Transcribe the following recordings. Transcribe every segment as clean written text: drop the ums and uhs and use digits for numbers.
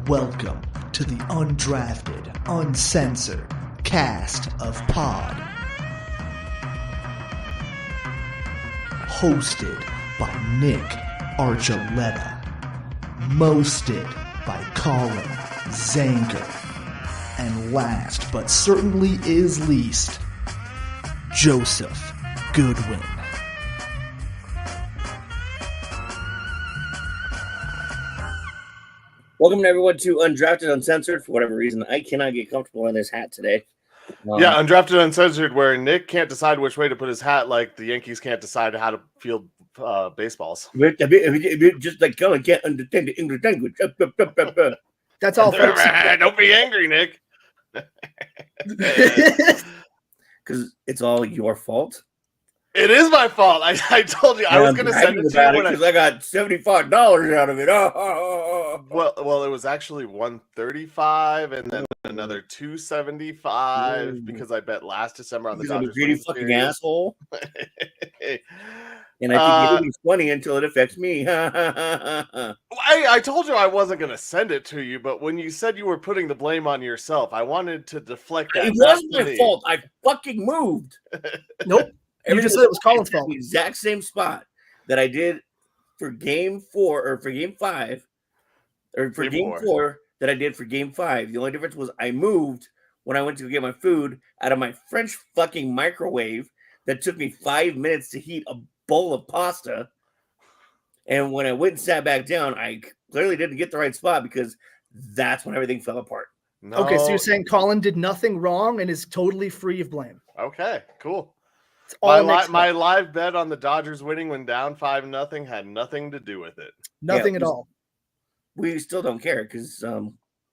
Welcome to the Undrafted Uncensored cast of pod. Hosted by Nick Archuleta. Mosted by Colin Zanker. And last but certainly is least, Joseph Goodwin. Welcome everyone to Undrafted Uncensored. For whatever reason, I cannot get comfortable in this hat today. Yeah, Undrafted Uncensored, where Nick can't decide which way to put his hat, like the Yankees can't decide how to field baseballs. Just like Colin can't understand the English language. That's all, folks. Don't be angry, Nick. Because it's all your fault. It is my fault. I told you I was going to send it to you because I got $75 out of it. Well, it was actually $135 and then another $275 because I bet last December on the Dodgers. Greedy fucking asshole. And I think it's funny until it affects me. I told you I wasn't going to send it to you, but when you said you were putting the blame on yourself, I wanted to deflect that. It wasn't my fault. I fucking moved. Nope. You just said it was Colin's fault. The exact same spot that I did for game 4 or for game 5 or for game 4 that I did for game 5. The only difference was I moved when I went to get my food out of my French fucking microwave that took me 5 minutes to heat a bowl of pasta. And when I went and sat back down, I clearly didn't get the right spot because that's when everything fell apart. No. Okay, so you're saying Colin did nothing wrong and is totally free of blame. Okay, cool. My live bet on the Dodgers winning when down 5-0 had nothing to do with it. Nothing at all. We still don't care because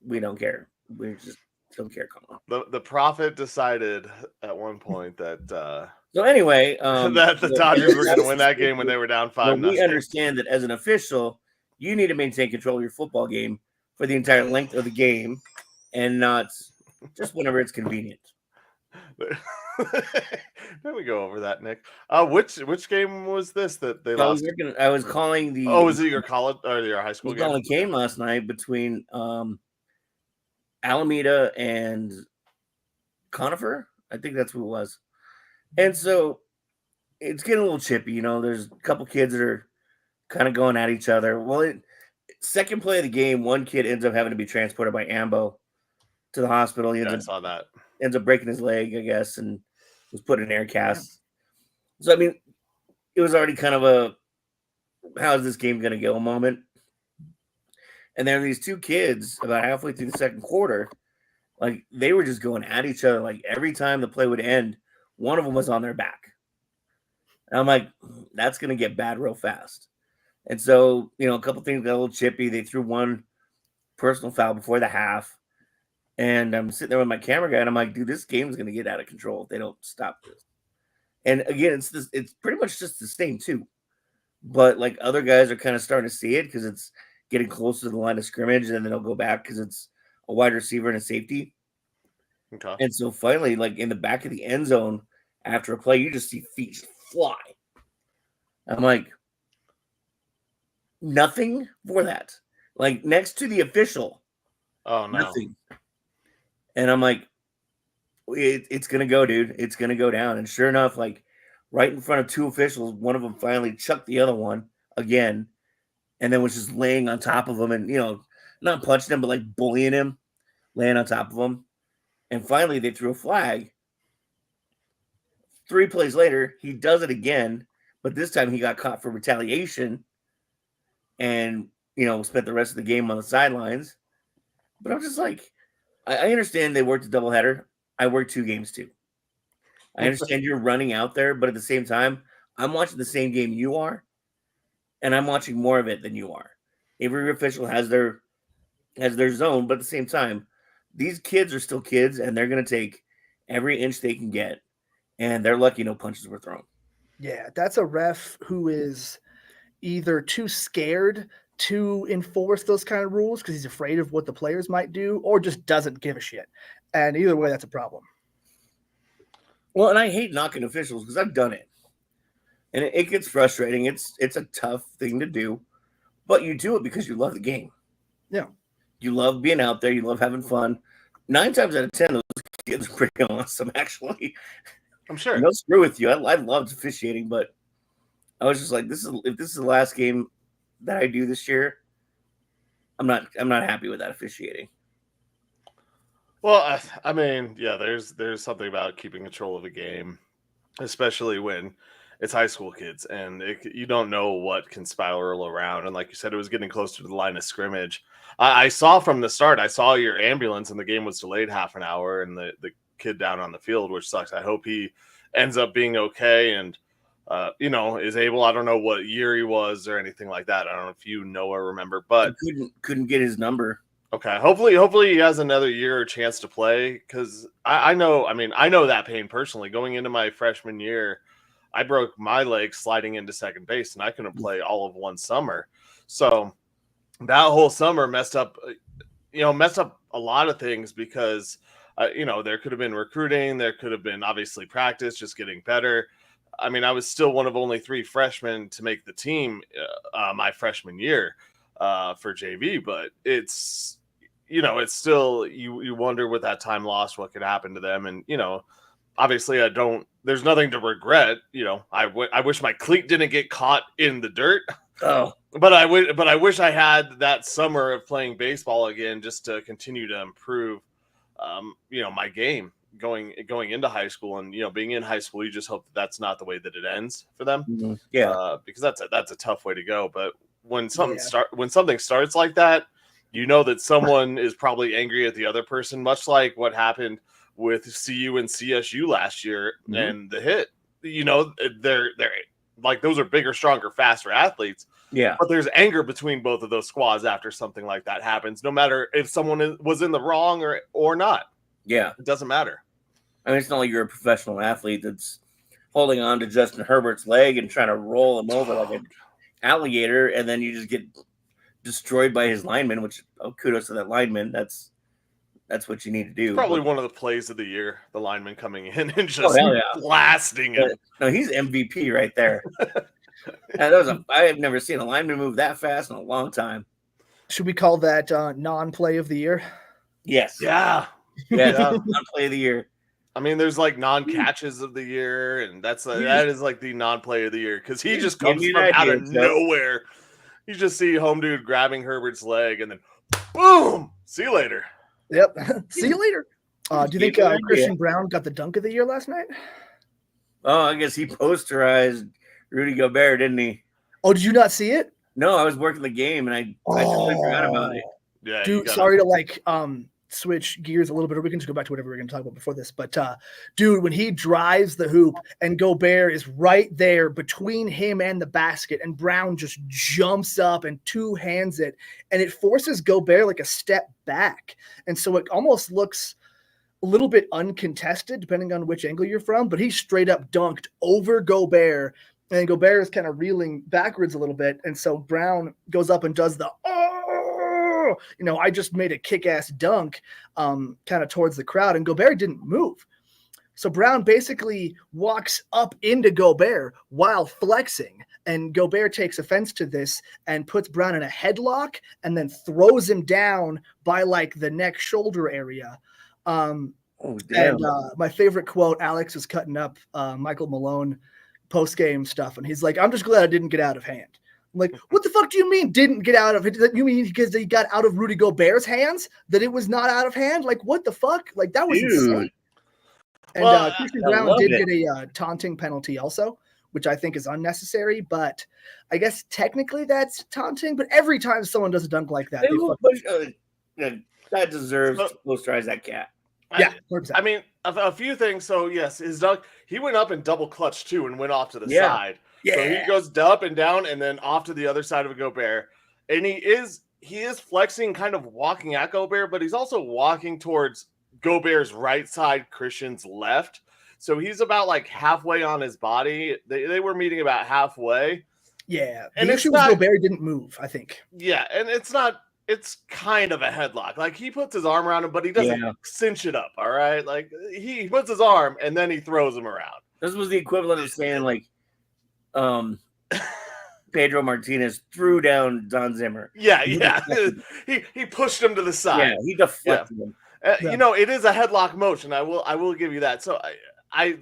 we don't care. We just don't care, Colin. The prophet decided at one point that so anyway, that the Dodgers were going to win that game when they were down 5-0. We understand that as an official, you need to maintain control of your football game for the entire length of the game and not just whenever it's convenient. Then we go over that, Nick. Which game was this that they lost? I was calling the. Oh, was it your college or your high school game? I was calling a game last night between Alameda and Conifer. I think that's who it was. And so it's getting a little chippy. You know, there's a couple kids that are kind of going at each other. Well, second play of the game, one kid ends up having to be transported by Ambo to the hospital. I saw that. Ends up breaking his leg, I guess, and was put in an air cast. Yeah. So, I mean, it was already kind of a how's this game going to go moment. And there were these two kids about halfway through the second quarter. Like, they were just going at each other. Like, every time the play would end, one of them was on their back. And I'm like, that's going to get bad real fast. And so, you know, a couple things got a little chippy. They threw one personal foul before the half. And I'm sitting there with my camera guy, and I'm like, dude, this game's going to get out of control if they don't stop this. And again, it's pretty much just the same, too. But, like, other guys are kind of starting to see it because it's getting closer to the line of scrimmage, and then they'll go back because it's a wide receiver and a safety. Okay. And so finally, like, in the back of the end zone, after a play, you just see feet fly. I'm like, nothing for that. Like, next to the official. Oh, no. Nothing. And I'm like, it's going to go, dude. It's going to go down. And sure enough, like right in front of two officials, one of them finally chucked the other one again and then was just laying on top of him and, you know, not punching him, but like bullying him, laying on top of him. And finally, they threw a flag. 3 plays later, he does it again, but this time he got caught for retaliation and, you know, spent the rest of the game on the sidelines. But I'm just like, I understand they worked a doubleheader. I worked 2 games too. I understand you're running out there, but at the same time, I'm watching the same game you are, and I'm watching more of it than you are. Every official has their zone, but at the same time, these kids are still kids, and they're going to take every inch they can get, and they're lucky no punches were thrown. Yeah, that's a ref who is either too scared to enforce those kind of rules because he's afraid of what the players might do or just doesn't give a shit. And either way, that's a problem. Well, and I hate knocking officials because I've done it. And it gets frustrating. It's a tough thing to do, but you do it because you love the game. Yeah. You love being out there. You love having fun. 9 times out of 10, those kids are pretty awesome, actually. I'm sure. No screw with you. I loved officiating, but I was just like, if this is the last game that I do this year, I'm not happy with that officiating. Well, I mean, yeah, there's something about keeping control of a game, especially when it's high school kids, and you don't know what can spiral around. And like you said, it was getting closer to the line of scrimmage. I saw from the start, I saw your ambulance, and the game was delayed half an hour, and the kid down on the field, which sucks. I hope he ends up being okay and is able. I don't know what year he was or anything like that. I don't know if you know or remember, but couldn't get his number. Okay, hopefully he has another year or chance to play, because I know that pain personally. Going into my freshman year, I broke my leg sliding into second base, and I couldn't play all of one summer. So that whole summer messed up a lot of things, because there could have been recruiting, there could have been obviously practice, just getting better. I mean, I was still one of only 3 freshmen to make the team my freshman year for JV, but it's still, you wonder with that time lost, what could happen to them. And, obviously there's nothing to regret. I wish my cleat didn't get caught in the dirt. Oh, but I wish I had that summer of playing baseball again, just to continue to improve, my game going into high school. And, being in high school, you just hope that's not the way that it ends for them. mm-hmm. Yeah. Because that's a tough way to go. But when something starts like that, that someone is probably angry at the other person, much like what happened with CU and CSU last year. Mm-hmm. And the hit, they're like, those are bigger, stronger, faster athletes. Yeah. But there's anger between both of those squads after something like that happens, no matter if someone was in the wrong or not. Yeah. It doesn't matter. I mean, it's not like you're a professional athlete that's holding on to Justin Herbert's leg and trying to roll him over like an alligator, and then you just get destroyed by his lineman, which, kudos to that lineman. That's what you need to do. It's probably one of the plays of the year, the lineman coming in and just blasting it. No, he's MVP right there. I have never seen a lineman move that fast in a long time. Should we call that non-play of the year? Yes. Yeah. Non-play of the year. I mean, there's like non-catches of the year, and that is like the non-play of the year, because he just comes from out of nowhere. You just see home dude grabbing Herbert's leg, and then boom, see you later. Yep, see you later. Do you think Christian Braun got the dunk of the year last night? Oh, I guess he posterized Rudy Gobert, didn't he? Oh, did you not see it? No, I was working the game, and I totally forgot about it. Yeah, dude, sorry to switch gears a little bit, or we can just go back to whatever we we're going to talk about before this. But dude, when he drives the hoop and Gobert is right there between him and the basket, and Braun just jumps up and two-hands it, and it forces Gobert like a step back. And so it almost looks a little bit uncontested, depending on which angle you're from, but he straight up dunked over Gobert, and Gobert is kind of reeling backwards a little bit. And so Braun goes up and does the, I just made a kick-ass dunk kind of towards the crowd, and Gobert didn't move. So Braun basically walks up into Gobert while flexing, and Gobert takes offense to this and puts Braun in a headlock and then throws him down by like the neck shoulder area. And my favorite quote, Alex was cutting up Michael Malone post-game stuff, and he's like, I'm just glad I didn't get out of hand. I'm like, what the fuck do you mean didn't get out of it? You mean because he got out of Rudy Gobert's hands that it was not out of hand? Like, what the fuck? Like, that was insane. And Christian Braun did get a taunting penalty also, which I think is unnecessary, but I guess technically that's taunting. But every time someone does a dunk like that, that deserves to posterize that cat. Yeah, I mean, a few things. So yes, his dunk, he went up and double clutched too and went off to the side. Yeah. So he goes up and down and then off to the other side of a Gobert. And he is flexing, kind of walking at Gobert, but he's also walking towards Gobert's right side, Christian's left. So he's about like halfway on his body. They were meeting about halfway. Yeah. And the issue was Gobert didn't move, I think. Yeah, and it's kind of a headlock. Like, he puts his arm around him, but he doesn't cinch it up, all right? Like, he puts his arm and then he throws him around. This was the equivalent of saying, like, Pedro Martinez threw down Don Zimmer. Yeah. he pushed him to the side. Yeah, he deflected him. You know, it is a headlock motion. I will give you that. So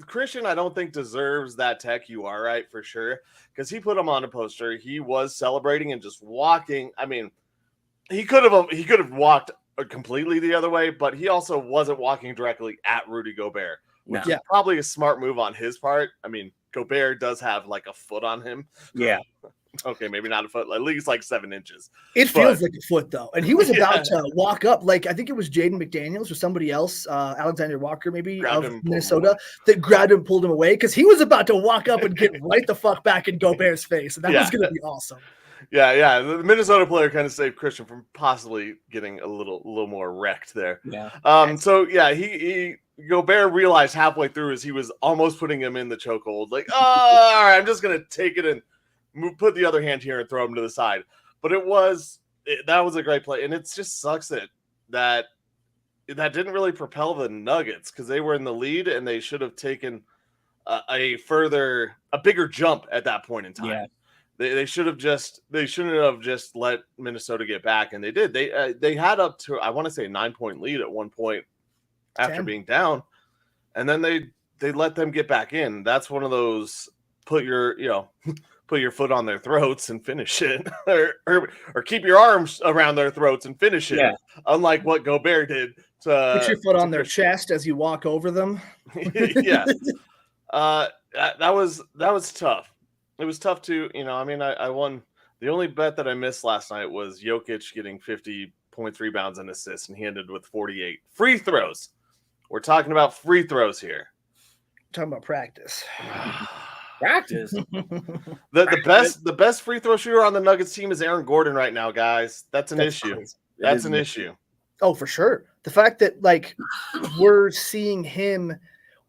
Christian, I don't think deserves that tech. You are right for sure, because he put him on a poster. He was celebrating and just walking. I mean, he could have walked completely the other way, but he also wasn't walking directly at Rudy Gobert, which is probably a smart move on his part. I mean, Gobert does have like a foot on him. Yeah. Okay, maybe not a foot, at least like 7 inches. It feels like a foot, though. And he was about to walk up. Like, I think it was Jaden McDaniels or somebody else, Alexander Walker, maybe, of Minnesota, that grabbed him and pulled him away because he was about to walk up and get right the fuck back in Gobert's face. And that was going to be awesome. Yeah. The Minnesota player kind of saved Christian from possibly getting a little more wrecked there. Yeah. So, yeah, he Gobert realized halfway through as he was almost putting him in the chokehold, like, oh, all right, I'm just going to take it and put the other hand here and throw him to the side. But that was a great play. And it just sucks that didn't really propel the Nuggets, because they were in the lead and they should have taken a bigger jump at that point in time. Yeah. They shouldn't have just let Minnesota get back, and they did. They had up to, I want to say, a 9-point lead at one point after being down, and then they let them get back in. That's one of those put your foot on their throats and finish it, or keep your arms around their throats and finish it. Yeah. Unlike what Gobert did. Put your foot on their chest as you walk over them. Yeah. That was tough. It was tough to, I mean, I won. The only bet that I missed last night was Jokic getting 50 points, rebounds, and assists, and he ended with 48 free throws. We're talking about free throws here. Talking about practice. Practice. The best free throw shooter on the Nuggets team is Aaron Gordon right now, guys. That's an issue. Crazy. That's an issue. Oh, for sure. The fact that like we're seeing him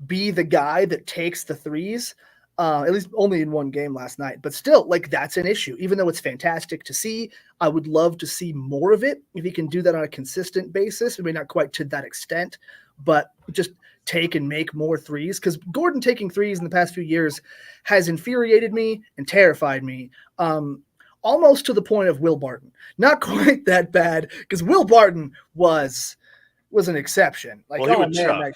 be the guy that takes the threes, at least only in one game last night, but still, like, that's an issue. Even though it's fantastic to see, I would love to see more of it. If he can do that on a consistent basis, maybe not quite to that extent, but just take and make more threes, because Gordon taking threes in the past few years has infuriated me and terrified me, almost to the point of Will Barton. Not quite that bad, because Will Barton was an exception. Like, well, that guy.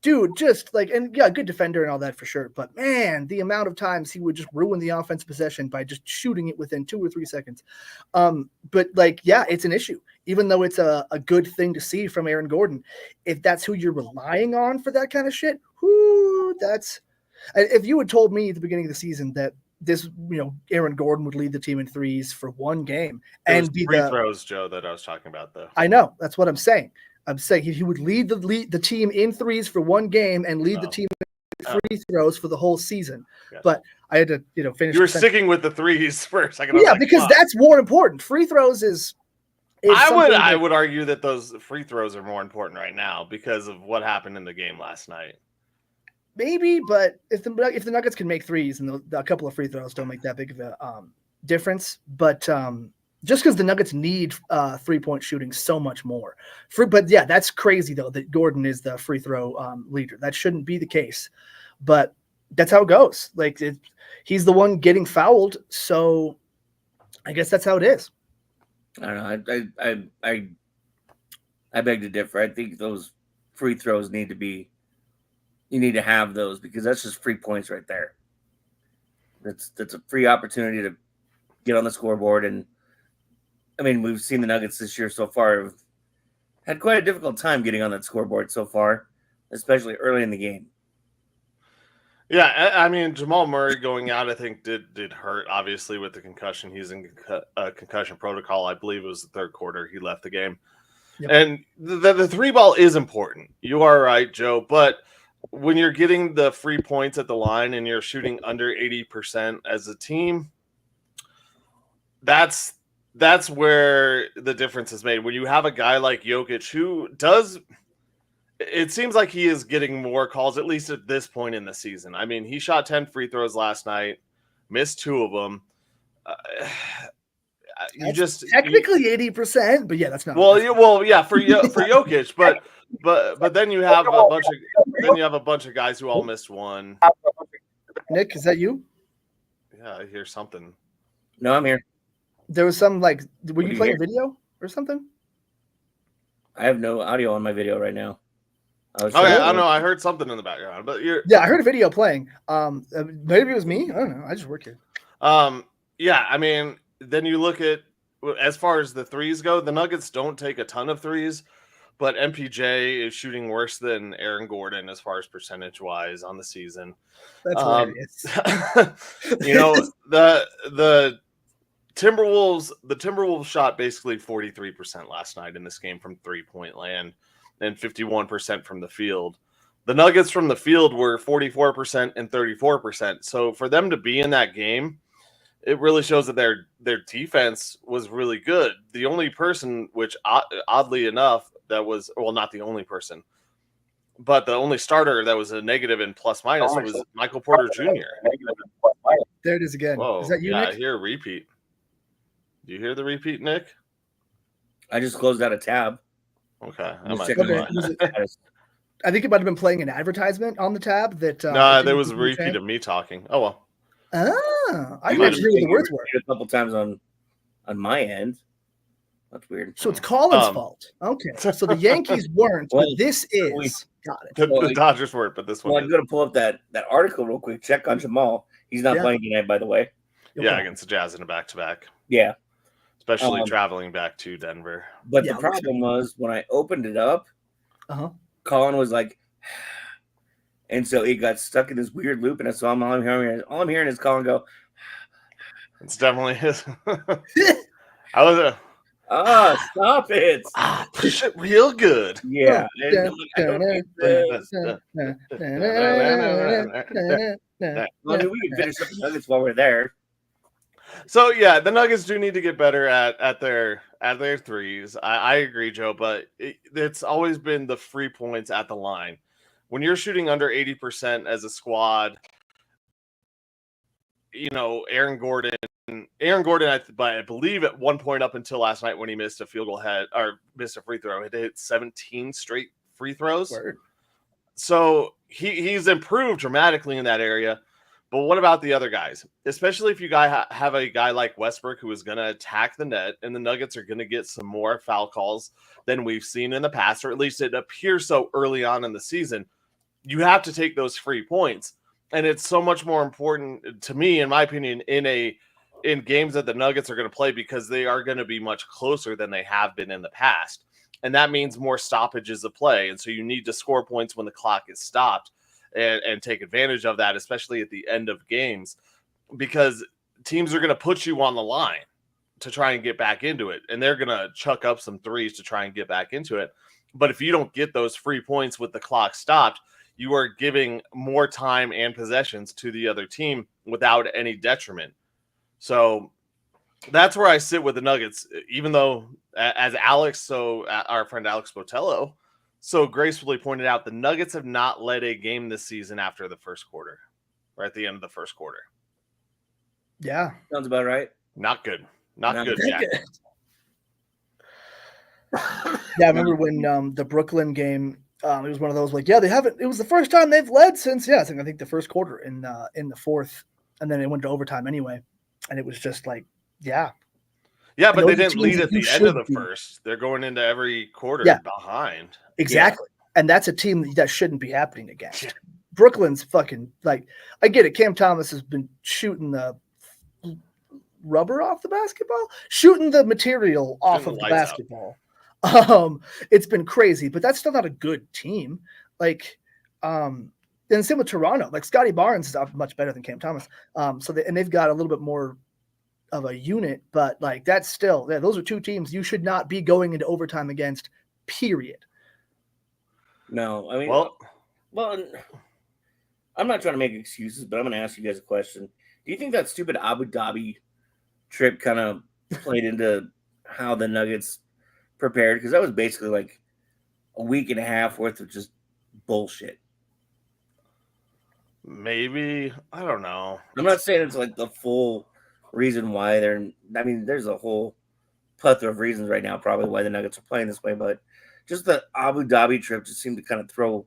Dude, just like, and yeah, good defender and all that for sure. But man, the amount of times he would just ruin the offensive possession by just shooting it within 2 or 3 seconds. But like, yeah, it's an issue. Even though it's a good thing to see from Aaron Gordon, if that's who you're relying on for that kind of shit, if you had told me at the beginning of the season that this, Aaron Gordon would lead the team in threes for one game and be free throws, Joe, that I was talking about, though. I know, that's what I'm saying. I'm saying he would lead the team in threes for one game and lead the team in free throws for the whole season. Yes. But I had to, finish. You were sticking with the threes for a second. Yeah, because that's more important. Free throws is I would argue that those free throws are more important right now because of what happened in the game last night. Maybe, but if the Nuggets can make threes and a couple of free throws don't make that big of a difference, but just because the Nuggets need 3-point shooting so much more. But yeah, that's crazy though that Gordon is the free throw leader. That shouldn't be the case, but that's how it goes. Like he's the one getting fouled, so I guess that's how it is. I don't know. I beg to differ. I think those free throws need to be. You need to have those because that's just free points right there. That's a free opportunity to get on the scoreboard. And I mean, we've seen the Nuggets this year so far have had quite a difficult time getting on that scoreboard so far, especially early in the game. Yeah, I mean, Jamal Murray going out, I think, did hurt, obviously, with the concussion. He's in concussion protocol. I believe it was the third quarter he left the game. Yep. And the three ball is important. You are right, Joe, but when you're getting the free points at the line and you're shooting under 80% as a team, that's where the difference is made. When you have a guy like Jokic who does, it seems like he is getting more calls, at least at this point in the season. I mean, he shot 10 free throws last night, missed 2 of them. Technically 80%, but yeah, that's not. Well, yeah, for Jokic, but then you have a bunch of guys who all missed one. Nick, is that you? Yeah, I hear something. No, I'm here. There was some were do you you playing hear? video or something? I have no audio on my video right now. I was Oh yeah, trying I to- know. I heard something in the background, but Yeah, I heard a video playing. Maybe it was me. I don't know. I just work here. Yeah. I mean, then you look at as far as the threes go, the Nuggets don't take a ton of threes, but MPJ is shooting worse than Aaron Gordon as far as percentage wise on the season. That's hilarious. You know, the Timberwolves shot basically 43% last night in this game from 3-point land and 51% from the field. The Nuggets from the field were 44% and 34%. So for them to be in that game, it really shows that their defense was really good. The only person, which oddly enough, that was, well, not the only person, but the only starter that was a negative in plus minus was Michael Porter Jr. There it is again. Whoa, Is that you, yeah, Nick? I hear a repeat. Do you hear the repeat, Nick? I just closed out a tab. Okay, I'm just checking Okay, my status. I think it might have been playing an advertisement on the tab that. No, there was a repeat of me talking. Oh well. I might didn't have hear what the words were. A couple times on my end. That's weird. So it's Colin's Um, fault. Okay, so the Yankees weren't, Well, but this is. Got it. The Dodgers weren't, but this Well, one I'm is. gonna pull up that article real quick. Check on Jamal. He's not Yeah. playing tonight, by the way. Yeah, against the Jazz in a back-to-back, Yeah, especially traveling back to Denver. but Yeah, the problem was when I opened it up, Colin was like, and so it got stuck in this weird loop, and so all I'm hearing is Colin go, It's definitely his. I was stop it. push it real good. Yeah. Yeah. Well, I mean, we can finish up the Nuggets while we're there. So yeah, the Nuggets do need to get better at their threes. I agree, Joe, but it's always been the free points at the line. When you're shooting under 80% as a squad, you know, Aaron Gordon, I believe at one point up until last night when he missed a field goal missed a free throw, he hit 17 straight free throws. Word. So he's improved dramatically in that area. But what about the other guys? Especially if you have a guy like Westbrook who is going to attack the net, and the Nuggets are going to get some more foul calls than we've seen in the past, or at least it appears so early on in the season. You have to take those free points. And it's so much more important to me, in my opinion, in games that the Nuggets are going to play, because they are going to be much closer than they have been in the past. And that means more stoppages of play. And so you need to score points when the clock is stopped and take advantage of that, especially at the end of games, because teams are going to put you on the line to try and get back into it. And they're going to chuck up some threes to try and get back into it. But if you don't get those free points with the clock stopped, you are giving more time and possessions to the other team without any detriment. So that's where I sit with the Nuggets, even though, as our friend Alex Botello so gracefully pointed out, the Nuggets have not led a game this season after the first quarter, or at the end of the first quarter. Yeah. Sounds about right. Not good. Not good, Jack. Yeah, I remember when the Brooklyn game, it was one of those it was the first time they've led since, I think the first quarter in the fourth, and then it went to overtime anyway. And it was just like, Yeah, but they didn't lead at you the end of the should be. first. They're going into every quarter behind. Exactly. And that's a team that shouldn't be happening against. Brooklyn's fucking, I get it. Cam Thomas has been shooting the rubber off the basketball, shooting the material off of the basketball. It's been crazy, but that's still not a good team. And same with Toronto. Scotty Barnes is much better than Cam Thomas. They've got a little bit more of a unit, but that's still, those are two teams you should not be going into overtime against, period. No, I mean, Well, I'm not trying to make excuses, but I'm going to ask you guys a question. Do you think that stupid Abu Dhabi trip kind of played into how the Nuggets prepared? Because that was basically a week and a half worth of just bullshit. maybe. I don't know. I'm not saying it's the full reason why there's a whole plethora of reasons right now probably why the Nuggets are playing this way, but just the Abu Dhabi trip just seemed to kind of throw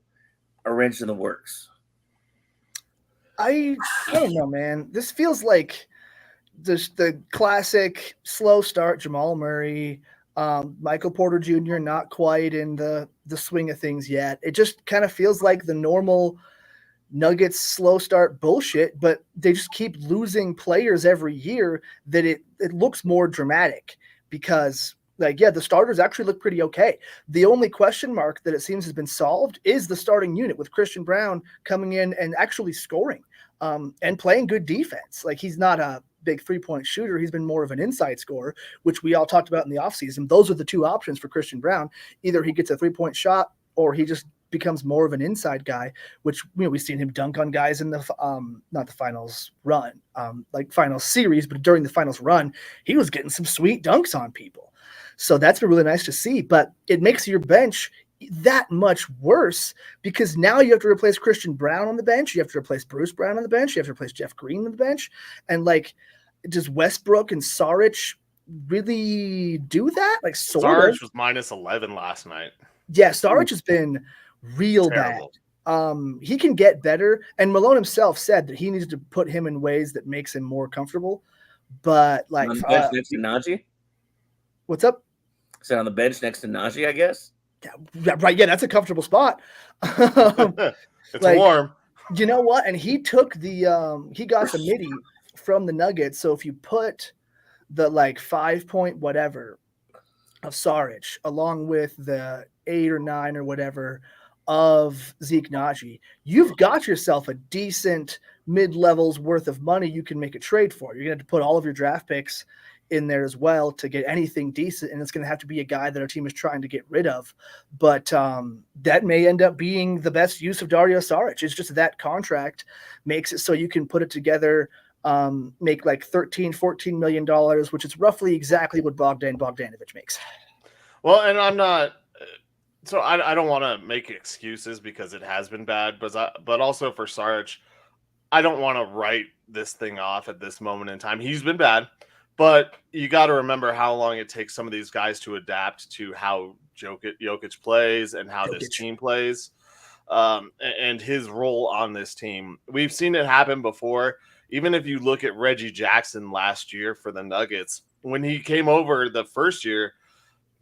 a wrench in the works. I don't know, man. This feels like the classic slow start, Jamal Murray, Michael Porter Jr. not quite in the swing of things yet. It just kind of feels like the normal Nuggets slow start bullshit, but they just keep losing players every year that it looks more dramatic because the starters actually look pretty okay. The only question mark that it seems has been solved is the starting unit with Christian Braun coming in and actually scoring and playing good defense. Like, he's not a big 3-point shooter. He's been more of an inside scorer, which we all talked about in the offseason. Those are the two options for Christian Braun. Either he gets a 3-point shot or he just becomes more of an inside guy, which we've seen him dunk on guys in the not the finals run, like finals series, but during the finals run, he was getting some sweet dunks on people. So that's been really nice to see, but it makes your bench that much worse because now you have to replace Christian Braun on the bench. You have to replace Bruce Brown on the bench. You have to replace Jeff Green on the bench. And does Westbrook and Saric really do that? Like, Saric was minus 11 last night. Yeah, Saric has been real terrible. Bad. He can get better. And Malone himself said that he needs to put him in ways that makes him more comfortable. But on the bench next to Najee? What's up? Sit on the bench next to Najee, I guess. Yeah, right. Yeah, that's a comfortable spot. It's warm. You know what? And he took he got the midi from the Nuggets. So if you put the 5-point whatever of Saric along with the 8 or 9 or whatever of Zeke Najee, you've got yourself a decent mid-levels worth of money you can make a trade for. You're going to have to put all of your draft picks in there as well to get anything decent, and it's going to have to be a guy that our team is trying to get rid of. But that may end up being the best use of Dario Saric. It's just that contract makes it so you can put it together, make $13-14 million, which is roughly exactly what Bogdanovich makes. Well, and I'm not – so I don't want to make excuses because it has been bad, but also for Saric, I don't want to write this thing off at this moment in time. He's been bad. But you got to remember how long it takes some of these guys to adapt to how Jokic plays and how this team plays, and his role on this team. We've seen it happen before. Even if you look at Reggie Jackson last year for the Nuggets, when he came over the first year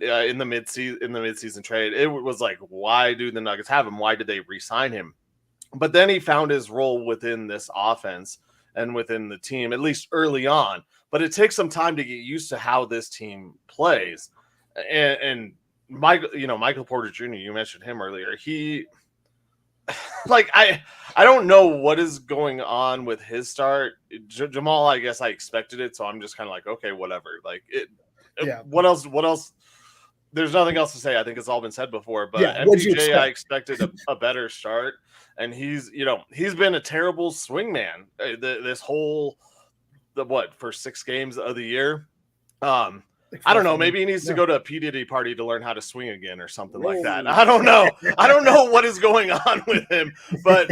in the midseason trade, it was like, why do the Nuggets have him? Why did they re-sign him? But then he found his role within this offense and within the team, at least early on. But it takes some time to get used to how this team plays. And Michael Porter Jr., you mentioned him earlier. He, I don't know what is going on with his start. Jamal, I guess I expected it, so I'm just kind of like, okay, whatever. What else? There's nothing else to say. I think it's all been said before. But MPJ, I expected a better start, and he's been a terrible swing man this whole first 6 games of the year. I don't know. Maybe he needs to go to a P. Diddy party to learn how to swing again or something like that. I don't know. I don't know what is going on with him, but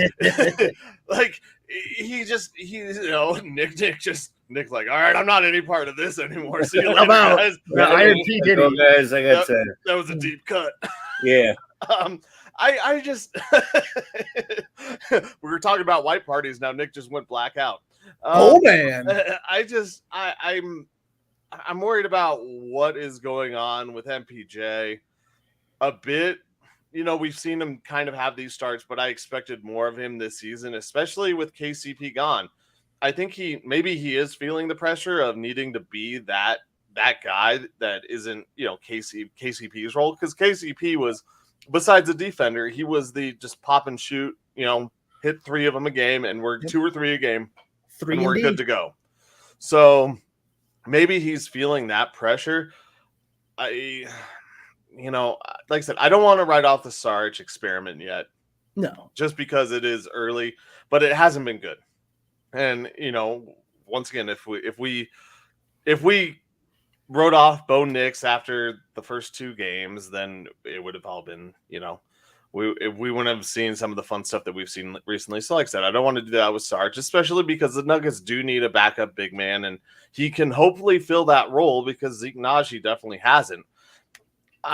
Nick's like, all right, I'm not any part of this anymore. See you later, guys. Iron P. Diddy. Guys, I got that was a deep cut. Yeah. I just we were talking about white parties. Now Nick just went blackout. Man. I'm worried about what is going on with MPJ a bit. We've seen him kind of have these starts, but I expected more of him this season, especially with KCP gone. I think he is feeling the pressure of needing to be that guy that isn't, KCP's role, because KCP was, besides a defender, he was the just pop and shoot, hit 3 of them a game, and we're 2 or 3 a game. 3 and we're good to go. So maybe he's feeling that pressure. Like I said, I don't want to write off the Saric experiment yet. No. Just because it is early, but it hasn't been good. And, once again, if we wrote off Bo Nix after the first 2 games, then it would have all been, we wouldn't have seen some of the fun stuff that we've seen recently. So like I said, I don't want to do that with Sarge, especially because the Nuggets do need a backup big man, and he can hopefully fill that role because Zeke Najee definitely hasn't.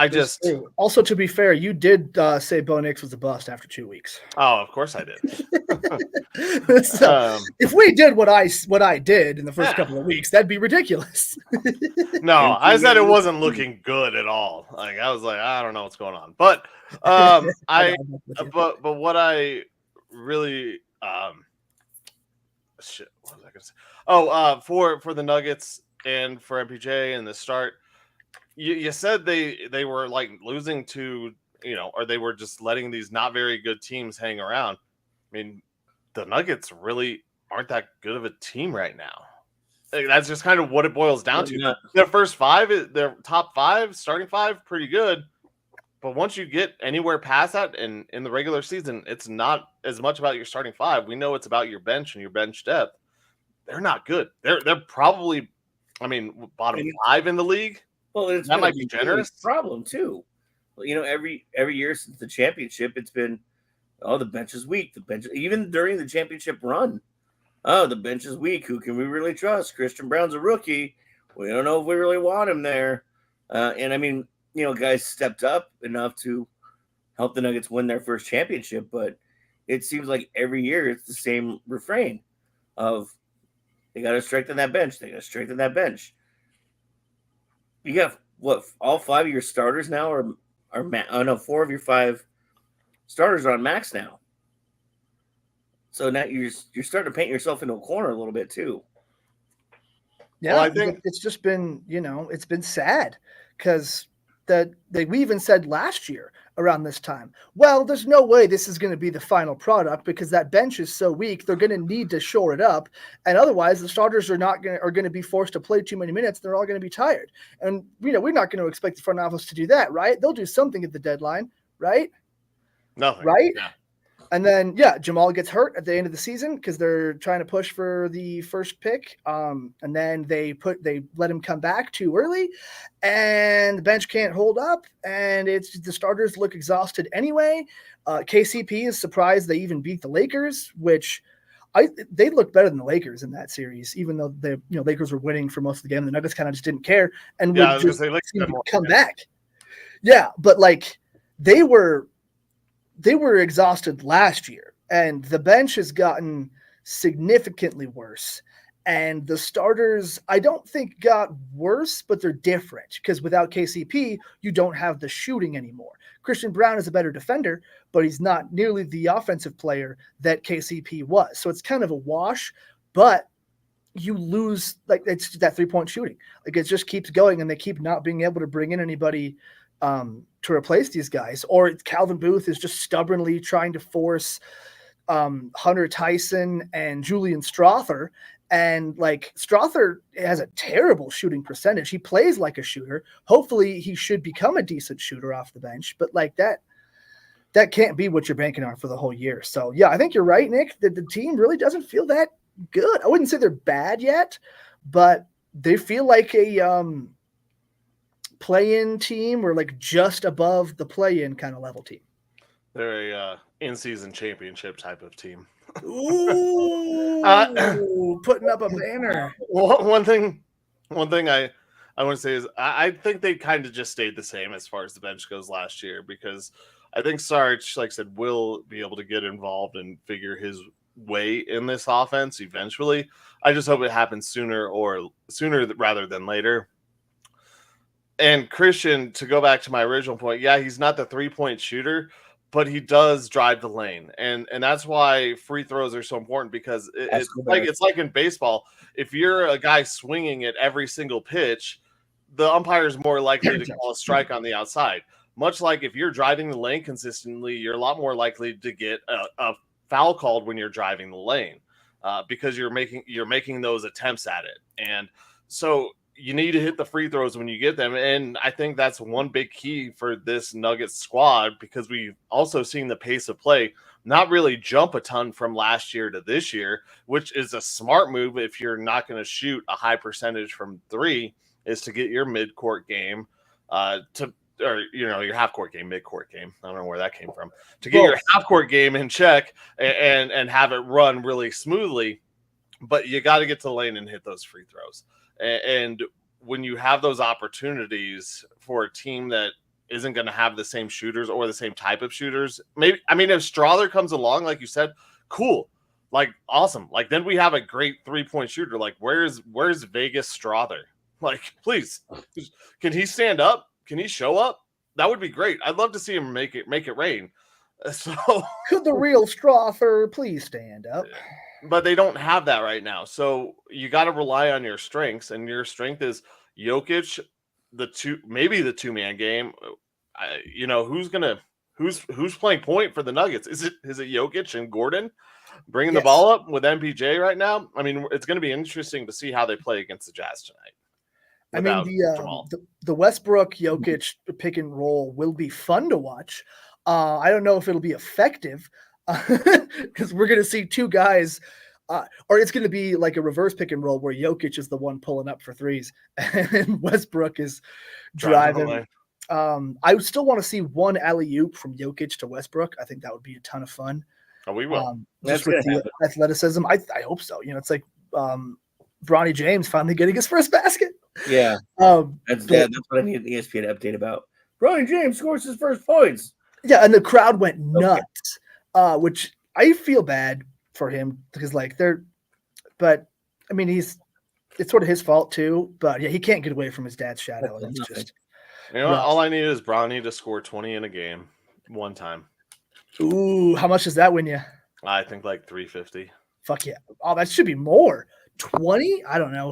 just true. Also, to be fair, you did say Bo Nix was a bust after 2 weeks. Oh, of course I did. So, if we did what I did in the first couple of weeks, that'd be ridiculous. No, I said it wasn't looking good at all. Like I was like, I don't know what's going on. But but what I really shit, what was I gonna say? Oh, for the Nuggets and for MPJ and the start, you said they were like losing to, or they were just letting these not very good teams hang around. I mean, the Nuggets really aren't that good of a team right now. Like, that's just kind of what it boils down to. Their first five, their top five, starting five, pretty good. But once you get anywhere past that, and in the regular season, it's not as much about your starting five. We know it's about your bench and your bench depth. They're not good. They're probably, bottom five in the league. Well, that might be generous. Problem too. Well, every year since the championship, it's been, the bench is weak. The bench, even during the championship run, the bench is weak. Who can we really trust? Christian Braun's a rookie. We don't know if we really want him there. Guys stepped up enough to help the Nuggets win their first championship, but it seems like every year it's the same refrain of they got to strengthen that bench. They got to strengthen that bench. You got all five of your starters now are four of your five starters are on max now. So now you're starting to paint yourself into a corner a little bit too. Yeah, well, I think it's just been, it's been sad because we even said last year around this time, well, there's no way this is going to be the final product because that bench is so weak. They're going to need to shore it up. And otherwise the starters are going to be forced to play too many minutes. They're all going to be tired. And, we're not going to expect the front office to do that, right? They'll do something at the deadline, right? Nothing. Right? Yeah. And then, Jamal gets hurt at the end of the season because they're trying to push for the first pick. And then they let him come back too early, and the bench can't hold up. And the starters look exhausted anyway. KCP is surprised they even beat the Lakers, which they looked better than the Lakers in that series, even though the Lakers were winning for most of the game. The Nuggets kind of just didn't care and would just come back. Yeah, but they were exhausted last year, and the bench has gotten significantly worse. And the starters, I don't think got worse, but they're different because without KCP, you don't have the shooting anymore. Christian Braun is a better defender, but he's not nearly the offensive player that KCP was. So it's kind of a wash, but you lose, it's that 3-point shooting. It just keeps going, and they keep not being able to bring in anybody to replace these guys, or Calvin Booth is just stubbornly trying to force Hunter Tyson and Julian Strother. And Strother has a terrible shooting percentage. He plays like a shooter. Hopefully he should become a decent shooter off the bench, but that can't be what you're banking on for the whole year. So yeah, I think you're right, Nick, that the team really doesn't feel that good. I wouldn't say they're bad yet, but they feel like a play-in team or just above the play-in kind of level team. They're a in-season championship type of team. Ooh, putting up a banner. One thing I want to say is I think they kind of just stayed the same as far as the bench goes last year, because I think Sarge, like I said, will be able to get involved and figure his way in this offense eventually. I just hope it happens sooner rather than later. And Christian, to go back to my original point, yeah, he's not the 3-point shooter, but he does drive the lane. And that's why free throws are so important, because it's like in baseball. If you're a guy swinging at every single pitch, the umpire is more likely to call a strike on the outside. Much like if you're driving the lane consistently, you're a lot more likely to get a foul called when you're driving the lane, because you're making those attempts at it. And so you need to hit the free throws when you get them. And I think that's one big key for this Nuggets squad, because we've also seen the pace of play not really jump a ton from last year to this year, which is a smart move if you're not going to shoot a high percentage from three, is to get your mid-court game your half-court game, mid-court game. I don't know where that came from. To get your half-court game in check and have it run really smoothly, but you got to get to the lane and hit those free throws. And when you have those opportunities for a team that isn't going to have the same shooters or the same type of shooters. Maybe, I mean, if Strother comes along, like you said, cool, like awesome. Like then we have a great 3-point shooter. Like where's Vegas Strother? Like, please, can he stand up? Can he show up? That would be great. I'd love to see him make it rain. So could the real Strother please stand up? But they don't have that right now. So you got to rely on your strengths, and your strength is Jokic, maybe the 2-man game. Who's playing point for the Nuggets? Is it Jokic and Gordon bringing the ball up with MPJ right now? I mean, it's going to be interesting to see how they play against the Jazz tonight. I mean, the Westbrook Jokic pick and roll will be fun to watch. I don't know if it'll be effective because we're going to see two guys, or it's going to be like a reverse pick and roll where Jokic is the one pulling up for threes and Westbrook is driving. I would still want to see one alley-oop from Jokic to Westbrook. I think that would be a ton of fun. Oh, we will. Just with the athleticism. I hope so. It's like Bronny James finally getting his first basket. Yeah. That's what I need an ESPN update about. Bronny James scores his first points. Yeah, and the crowd went nuts, which I feel bad for him because but I mean, it's sort of his fault too, but yeah, he can't get away from his dad's shadow. And it's just, all I need is Bronny to score 20 in a game one time. Ooh, how much does that win you? I think like 350. Fuck yeah. Oh, that should be more. 20? I don't know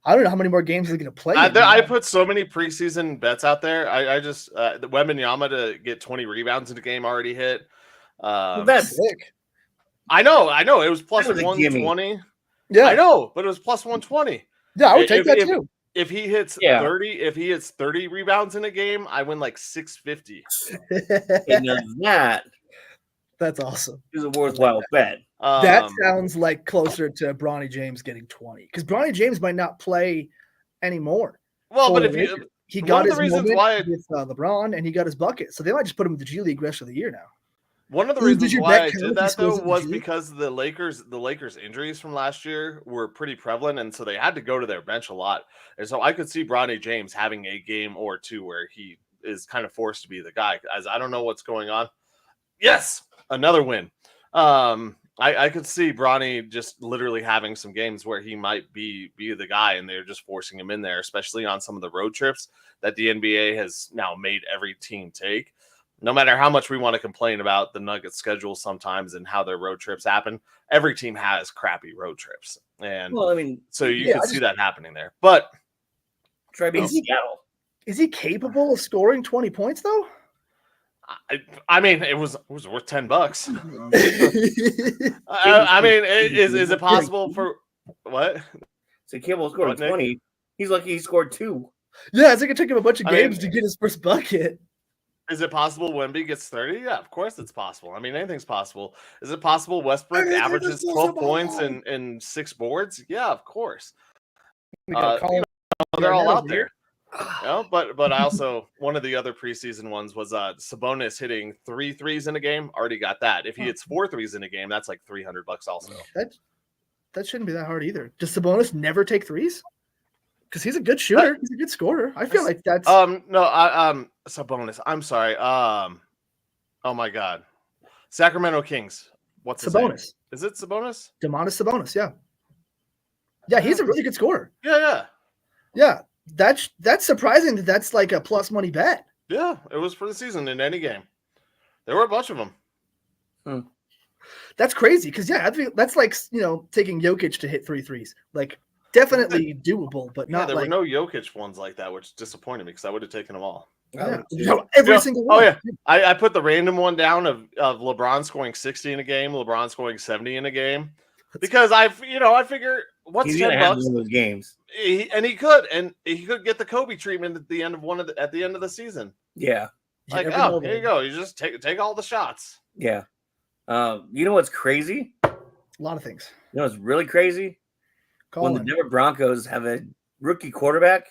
how many more games he's going to play. I put so many preseason bets out there. I just the Wembanyama to get 20 rebounds in the game already hit. That's sick. I know. It was plus 120. Yeah, I know, but it was plus 120. Yeah, I would take that too. If he hits 30 rebounds in a game, I win like 650. And that's awesome. Is a worthwhile bet. That sounds like closer to Bronny James getting 20 because Bronny James might not play anymore. Well, but if he got his moment with LeBron and he got his bucket, so they might just put him in the G League rest of the year now. One of the reasons why I did that though was because the Lakers injuries from last year were pretty prevalent, and so they had to go to their bench a lot. And so I could see Bronny James having a game or two where he is kind of forced to be the guy. As I don't know what's going on. Yes, another win. I could see Bronny just literally having some games where he might be the guy, and they're just forcing him in there, especially on some of the road trips that the NBA has now made every team take. No matter how much we want to complain about the Nuggets schedule sometimes and how their road trips happen, every team has crappy road trips. And so you can see that happening there. But try being Seattle. Is he capable of scoring 20 points though? I mean, it was worth $10. I mean, is it possible for what? So Campbell scored 20. He's lucky he scored 2. Yeah, it's like it took him a bunch of games to get his first bucket. Is it possible Wemby gets 30? Yeah, of course it's possible. I mean, anything's possible. Is it possible Westbrook averages 12 points and 6 boards? Yeah, of course. They're all out there. But I also, one of the other preseason ones was Sabonis hitting 3 threes in a game. Already got that. If he hits 4 threes in a game, that's like $300 also. That shouldn't be that hard either. Does Sabonis never take threes? Because he's a good shooter. He's a good scorer. I feel like that's Sabonis. I'm sorry. Oh my God. Sacramento Kings. What's his name? Sabonis? Is it Sabonis? Domantas Sabonis. Yeah. Yeah, he's a really good scorer. Yeah. That's surprising that's like a plus money bet. Yeah, it was for the season in any game. There were a bunch of them. That's crazy because I think that's like taking Jokic to hit 3 threes. Like definitely doable, but not. There were no Jokic ones like that, which disappointed me because I would have taken them all. Yeah. Every single one. Oh yeah, I put the random one down of LeBron scoring 60 in a game, LeBron scoring 70 in a game, because I figure what's he's $10 have those games, he could get the Kobe treatment at the end of the season. Yeah, like here you go, you just take all the shots. Yeah, you know what's crazy? A lot of things. You know what's really crazy? When the Denver Broncos have a rookie quarterback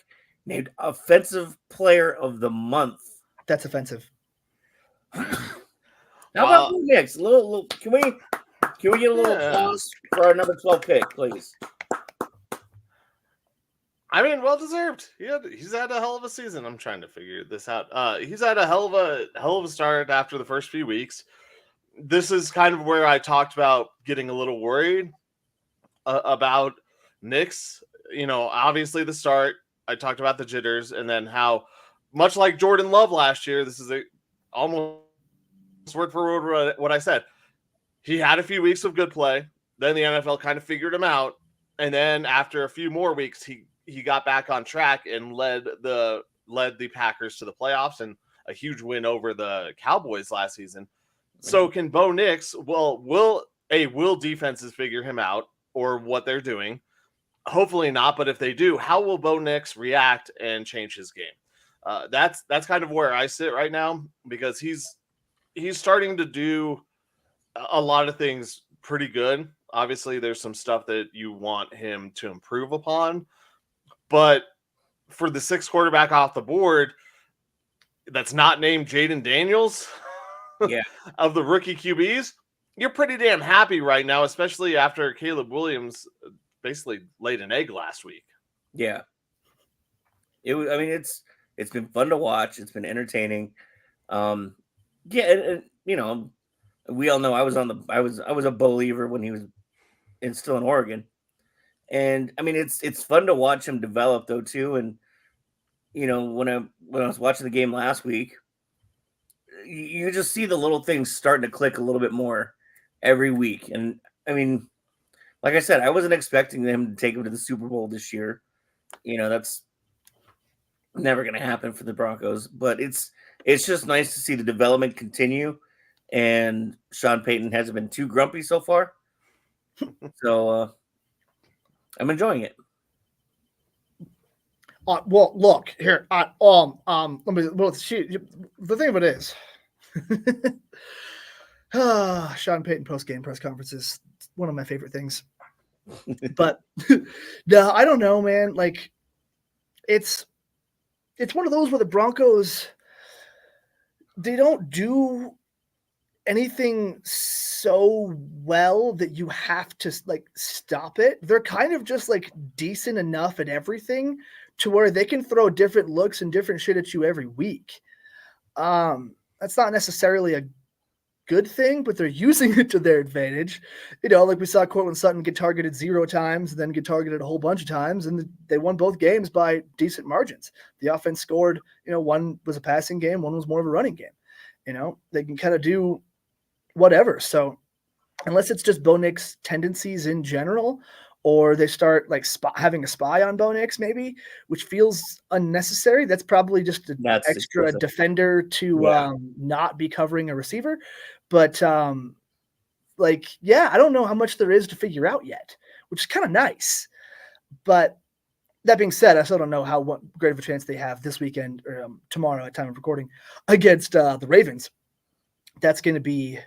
named Offensive Player of the Month. That's offensive. How about the Knicks? Little, can we get a little applause for our number 12 pick, please? I mean, well deserved. He's had a hell of a season. I'm trying to figure this out. He's had a hell of a start after the first few weeks. This is kind of where I talked about getting a little worried about Knicks. Obviously the start. I talked about the jitters, and then how much like Jordan Love last year. This is almost word for word what I said. He had a few weeks of good play. Then the NFL kind of figured him out, and then after a few more weeks, he got back on track and led the Packers to the playoffs and a huge win over the Cowboys last season. So can Bo Nix? Well, will defenses figure him out or what they're doing? Hopefully not, but if they do, how will Bo Nix react and change his game? That's kind of where I sit right now, because he's starting to do a lot of things pretty good. Obviously, there's some stuff that you want him to improve upon, but for the sixth quarterback off the board that's not named Jaden Daniels, of the rookie QBs, you're pretty damn happy right now, especially after Caleb Williams basically laid an egg last week. Yeah. It's been fun to watch. It's been entertaining. We all know I was a believer when he was still in Oregon. And I mean, it's fun to watch him develop though too. And when I was watching the game last week, you just see the little things starting to click a little bit more every week. And I mean, like I said, I wasn't expecting them to take him to the Super Bowl this year. That's never going to happen for the Broncos, but it's just nice to see the development continue. And Sean Payton hasn't been too grumpy so far. So I'm enjoying it. Well, look here. Let me. Well, shoot. The thing of it is, Sean Payton post-game press conferences, one of my favorite things. But no, I don't know, man. Like, it's one of those where the Broncos, they don't do anything so well that you have to like stop it. They're kind of just like decent enough at everything to where they can throw different looks and different shit at you every week. That's not necessarily a good thing, but they're using it to their advantage. Like we saw Cortland Sutton get targeted 0 times, and then get targeted a whole bunch of times, and they won both games by decent margins. The offense scored, one was a passing game, one was more of a running game. They can kind of do whatever. So unless it's just Bo Nix tendencies in general, or they start like having a spy on Bo Nix maybe, which feels unnecessary. That's probably just an extra defender to not be covering a receiver. But I don't know how much there is to figure out yet, which is kind of nice. But that being said, I still don't know how great of a chance they have this weekend or tomorrow at time of recording against the Ravens. It's going to be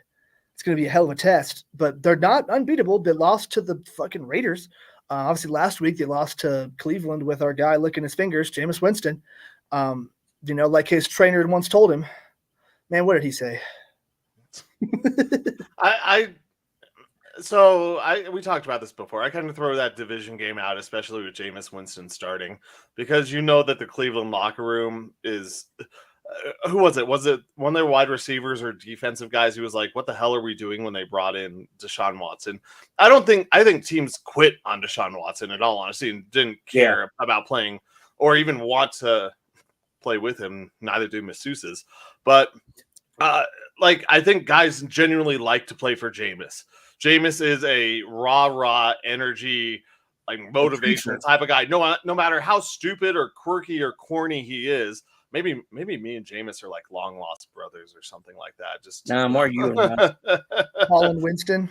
a hell of a test, but they're not unbeatable. They lost to the fucking Raiders. Obviously, last week they lost to Cleveland with our guy licking his fingers, Jameis Winston. Like his trainer once told him, man, what did he say? We talked about this before. I kind of throw that division game out, especially with Jameis Winston starting, because that the Cleveland locker room is who was it? Was it one of their wide receivers or defensive guys who was like, what the hell are we doing when they brought in Deshaun Watson? I think teams quit on Deshaun Watson in all honesty and didn't care about playing or even want to play with him. Neither do masseuses. But I think guys genuinely like to play for Jameis. Jameis is a raw energy, like motivation type of guy. No matter how stupid or quirky or corny he is. Maybe me and Jameis are like long lost brothers or something like that. Just more you and I. Colin Winston.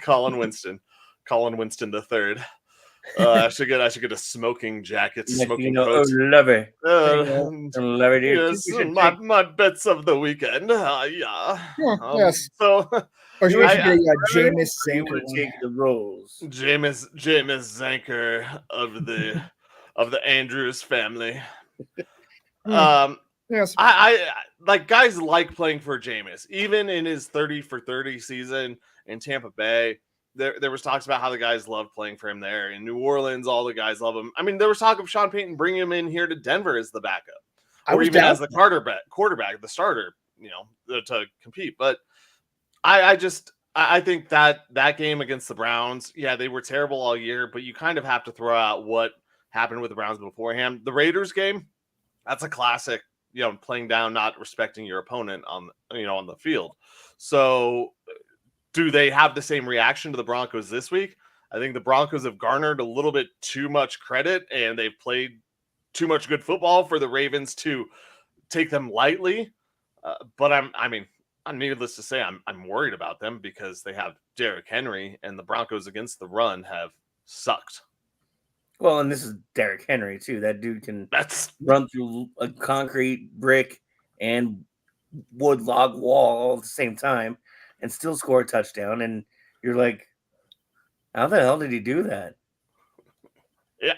Colin Winston the third. I should get a smoking jacket, smoking coat. Oh, lovely. Lovely. Yes, my bets of the weekend. Yes. So, or should we get Jameis Zanker take the roles? Jameis Zanker of the Andrews family. Yes. I like guys like playing for Jameis, even in his 30 for 30 season in Tampa Bay. there was talks about how the guys love playing for him there. In New Orleans, all the guys love him. I mean, there was talk of Sean Payton bringing him in here to Denver as the backup, or even as the quarterback, the starter, to compete. But I think that game against the Browns, yeah, they were terrible all year, but you kind of have to throw out what happened with the Browns beforehand. The Raiders game, that's a classic, playing down, not respecting your opponent on the field. So do they have the same reaction to the Broncos this week? I think the Broncos have garnered a little bit too much credit, and they've played too much good football for the Ravens to take them lightly. But I'm needless to say, I'm worried about them because they have Derrick Henry, and the Broncos against the run have sucked. Well, and this is Derrick Henry too. That dude can run through a concrete, brick, and wood log wall all at the same time and still score a touchdown. And you're like, how the hell did he do that? Yeah,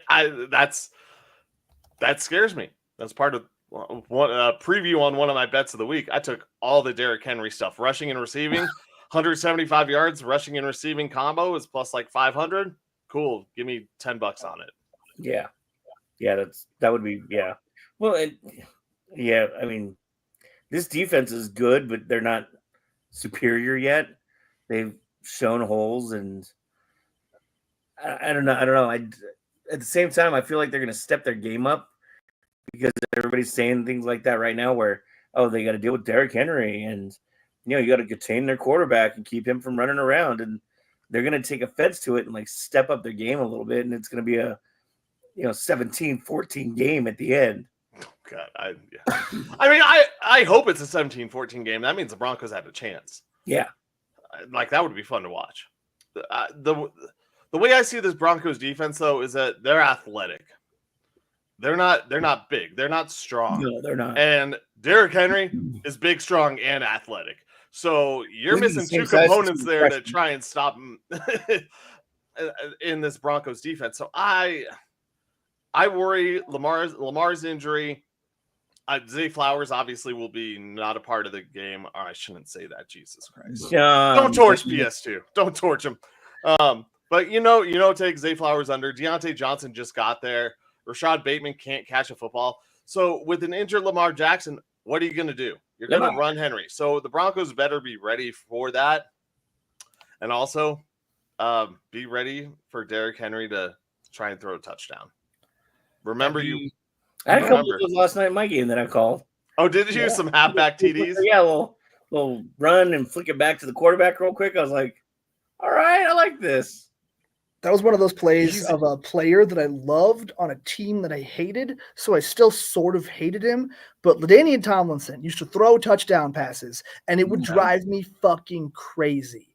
that scares me. That's part of one preview on one of my bets of the week. I took all the Derrick Henry stuff, rushing and receiving, 175 yards, rushing and receiving combo is plus like 500. Cool. Give me $10 on it. Yeah. That would be, yeah. Well, I mean, this defense is good, but they're not superior yet. They've shown holes, and I don't know. At the same time, I feel like they're going to step their game up because everybody's saying things like that right now where, they got to deal with Derrick Henry, and, you got to contain their quarterback and keep him from running around, and they're going to take offense to it and like step up their game a little bit, and it's going to be a 17-14 game at the end. God, I hope it's a 17-14 game. That means the Broncos had a chance. Yeah, like that would be fun to watch. The way I see this Broncos defense though is that they're athletic. They're not big. They're not strong. No, they're not. And Derrick Henry is big, strong, and athletic. So you're missing two components there to try and stop him in this Broncos defense. So I worry Lamar's injury. Zay Flowers obviously will be not a part of the game. I shouldn't say that. Jesus Christ! Don't torch PS2. Don't torch him. But take Zay Flowers under. Deontay Johnson just got there. Rashad Bateman can't catch a football. So with an injured Lamar Jackson, what are you going to do? You're going to run Henry. So the Broncos better be ready for that. And also be ready for Derrick Henry to try and throw a touchdown. Remember I had a couple of those last night in my game that I called. Oh, did you? Some halfback TDs? Yeah, little run and flick it back to the quarterback real quick. I was like, all right, I like this. That was one of those plays of a player that I loved on a team that I hated, so I still sort of hated him. But LaDainian Tomlinson used to throw touchdown passes, and it would drive me fucking crazy.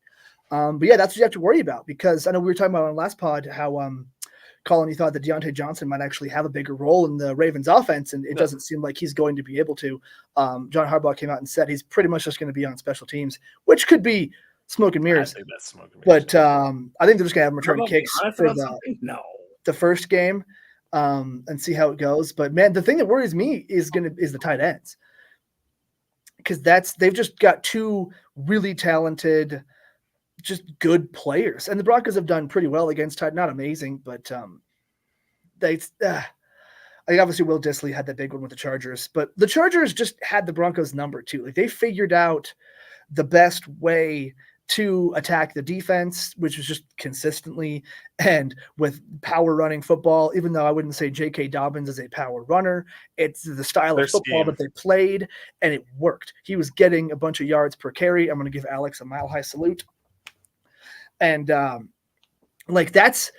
But yeah, that's what you have to worry about, because I know we were talking about on the last pod how Colin, you thought that Deontay Johnson might actually have a bigger role in the Ravens offense, and it doesn't seem like he's going to be able to. John Harbaugh came out and said he's pretty much just going to be on special teams, which could be smoke and mirrors. I think that's smoke and mirrors. But I think they're just going to have him return kicks for the first game and see how it goes. But man, the thing that worries me is the tight ends, because they've just got two really talented, just good players, and the Broncos have done pretty well against tight. Not amazing, but I think obviously Will Dissly had that big one with the Chargers, but the Chargers just had the Broncos number too. Like, they figured out the best way to attack the defense, which was just consistently and with power running football. Even though I wouldn't say J.K. Dobbins is a power runner, it's the style of football that they played, and it worked. He was getting a bunch of yards per carry. I'm going to give Alex a mile high salute. And that's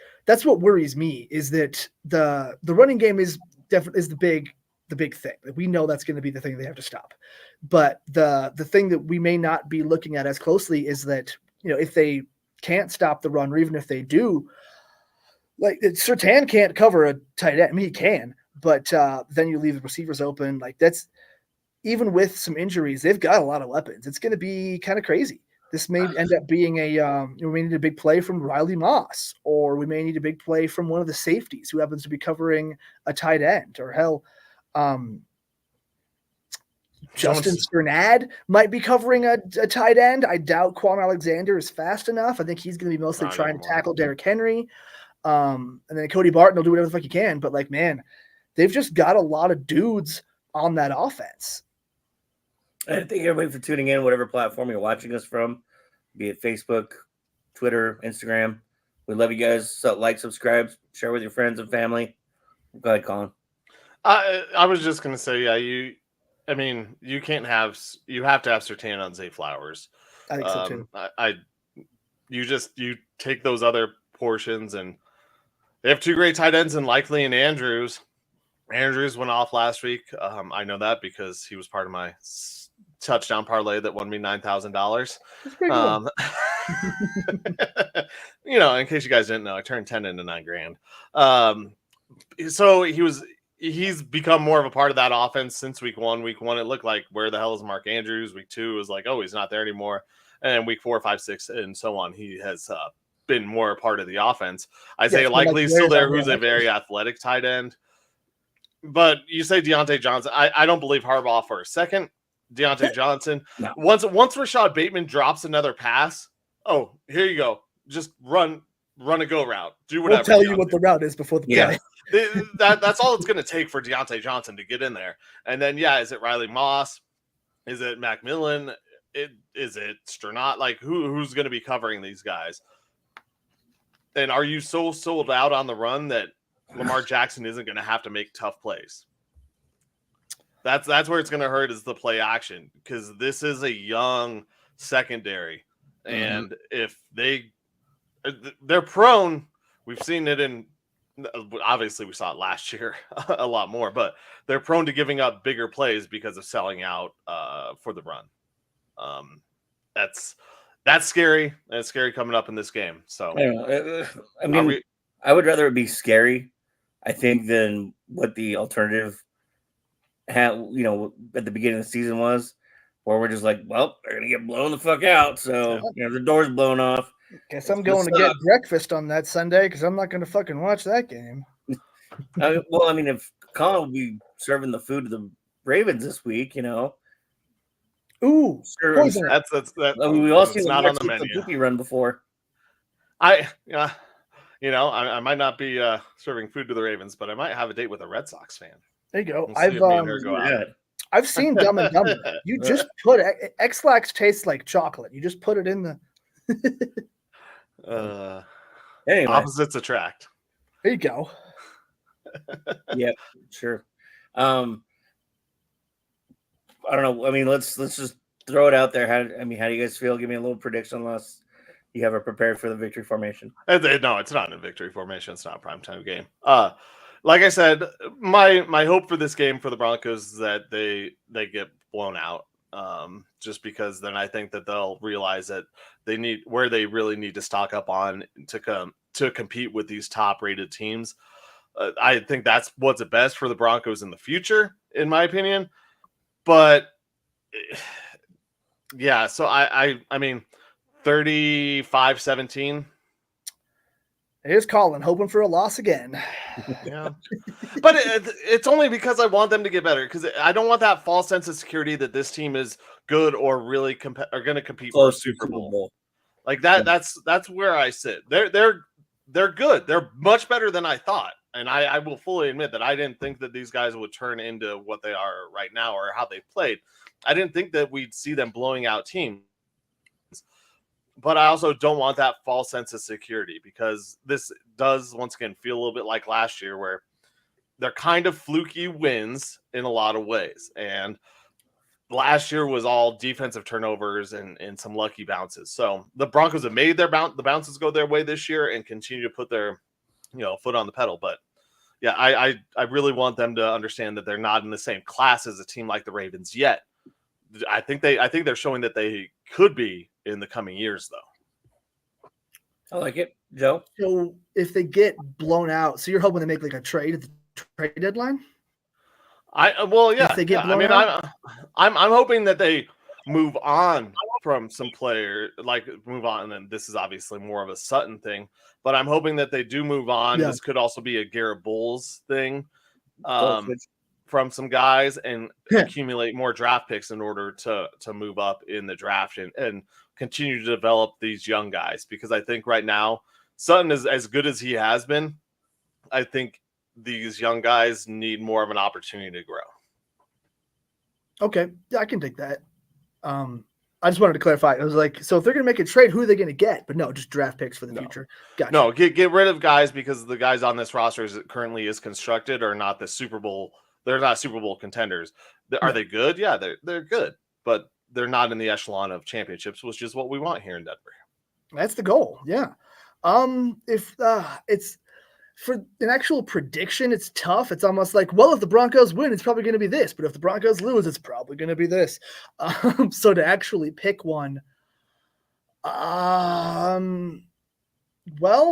what worries me, is that the running game is definitely the big thing. We know that's going to be the thing they have to stop. But the thing that we may not be looking at as closely is that, if they can't stop the run, or even if they do, like, Surtain can't cover a tight end. I mean, he can, but then you leave the receivers open. Like, that's, even with some injuries, they've got a lot of weapons. It's going to be kind of crazy. This may end up being we may need a big play from Riley Moss, or we may need a big play from one of the safeties who happens to be covering a tight end, or hell, Justin Sternad might be covering a tight end. I doubt Quan Alexander is fast enough. I think he's going to be mostly trying to tackle Derrick Henry. And then Cody Barton will do whatever the fuck he can. But, like, man, they've just got a lot of dudes on that offense. I thank everybody for tuning in, whatever platform you're watching us from, be it Facebook, Twitter, Instagram. We love you guys. So like, subscribe, share with your friends and family. Go ahead, Colin. I was just going to say, yeah, you have to have Surtain on Zay Flowers. I think so too. You take those other portions, and they have two great tight ends in Likely and Andrews. Andrews went off last week. I know that because he was part of my touchdown parlay that won me $9,000. That's pretty cool. In case you guys didn't know, I turned 10 into $9,000. So he's become more of a part of that offense since week one. Week one, it looked like, where the hell is Mark Andrews? Week two, it was like, oh, he's not there anymore. And week 4, 5, 6, and so on, he has been more a part of the offense. Isaiah Likely is still there, who's a very athletic tight end. But you say Deontay Johnson. I don't believe Harbaugh for a second. Deontay Johnson. No. Once Rashad Bateman drops another pass, oh, here you go. Just run a go route. Do whatever. We'll tell you what the route is before the play. That's all it's going to take for Deontay Johnson to get in there. And then, is it Riley Moss? Is it Macmillan? Is it Sternat? Like, who's going to be covering these guys? And are you so sold out on the run that Lamar Jackson isn't going to have to make tough plays? That's where it's going to hurt, is the play action, because this is a young secondary. And if they're prone, we've seen it in, obviously we saw it last year a lot more, but they're prone to giving up bigger plays because of selling out for the run. That's scary, and it's scary coming up in this game. So I mean, I would rather it be scary, I think, than what the alternative at the beginning of the season was, where we're just like, well, they're gonna get blown the fuck out. So the door's blown off. Guess I'm going to get breakfast on that Sunday, because I'm not going to fucking watch that game. Well, I mean, if Colin will be serving the food to the Ravens this week, Ooh, sure. That's We all seen not on the menu. The poopy run before. I might not be serving food to the Ravens, but I might have a date with a Red Sox fan. There you go. We'll I've seen Dumb and Dumber. You just put X-Lax tastes like chocolate. You just put it in the. Anyway. Opposites attract. There you go. Yep, sure. I don't know. I mean, let's just throw it out there. How do you guys feel? Give me a little prediction, unless you have it prepared for the victory formation. No, it's not a victory formation. It's not a primetime game. Like I said, my hope for this game for the Broncos is that they get blown out. Just because then I think that they'll realize that they really need to stock up on to compete with these top-rated teams. I think that's what's best for the Broncos in the future, in my opinion. But yeah, so I mean, 35-17. Here's Colin hoping for a loss again. Yeah, but it's only because I want them to get better, because I don't want that false sense of security that this team is good or really are going to compete for a Super Bowl. Like that. Yeah. That's where I sit. They're good. They're much better than I thought, and I will fully admit that I didn't think that these guys would turn into what they are right now or how they played. I didn't think that we'd see them blowing out teams. But I also don't want that false sense of security, because this does, once again, feel a little bit like last year, where they're kind of fluky wins in a lot of ways. And last year was all defensive turnovers and some lucky bounces. So the Broncos have made the bounces go their way this year and continue to put their foot on the pedal. But yeah, I really want them to understand that they're not in the same class as a team like the Ravens yet. I think they're showing that they could be in the coming years, though. I like it, Joe. So if they get blown out, so you're hoping to make like a trade at the trade deadline? If they get blown out? I'm hoping that they move on from some player, like move on. And this is obviously more of a Sutton thing, but I'm hoping that they do move on. Yeah. This could also be a Garrett Bowles thing. from some guys and accumulate more draft picks in order to move up in the draft and continue to develop these young guys. Because I think right now, Sutton is as good as he has been. I think these young guys need more of an opportunity to grow. Okay. Yeah, I can take that. I just wanted to clarify. I was like, so if they're going to make a trade, who are they going to get? But no, just draft picks for the future. Gotcha. No, get rid of guys because the guys on this roster as it currently is constructed are not the Super Bowl. They're not Super Bowl contenders. Are they good? Yeah, they're good, but they're not in the echelon of championships, which is what we want here in Denver. That's the goal. Yeah. If it's for an actual prediction, it's tough. It's almost like, well, if the Broncos win, it's probably going to be this, but if the Broncos lose, it's probably going to be this. So to actually pick one, well,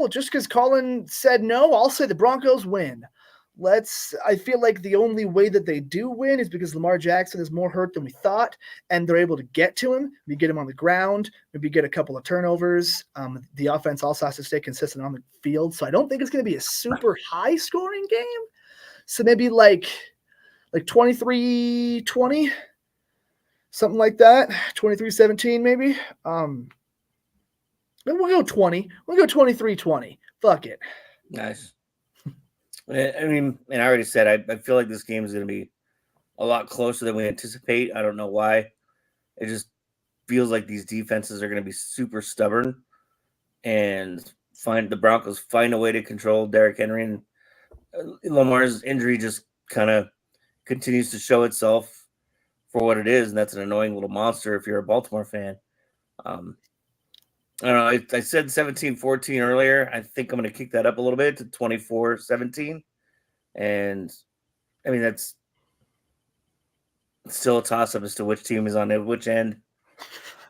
just because Colin said no, I'll say the Broncos win. I feel like the only way that they do win is because Lamar Jackson is more hurt than we thought, and they're able to get to him. We get him on the ground, maybe get a couple of turnovers. The offense also has to stay consistent on the field. So I don't think it's going to be a super high scoring game. So maybe like 23-20, something like that. 23-17 maybe. We'll go 20. We'll go 23-20. Fuck it. Nice. I mean, and I already said, I feel like this game is going to be a lot closer than we anticipate. I don't know why. It just feels like these defenses are going to be super stubborn and the Broncos find a way to control Derrick Henry. And Lamar's injury just kind of continues to show itself for what it is, and that's an annoying little monster if you're a Baltimore fan. I don't know. I said 17-14 earlier. I think I'm going to kick that up a little bit to 24-17. And, I mean, that's still a toss-up as to which team is on which end.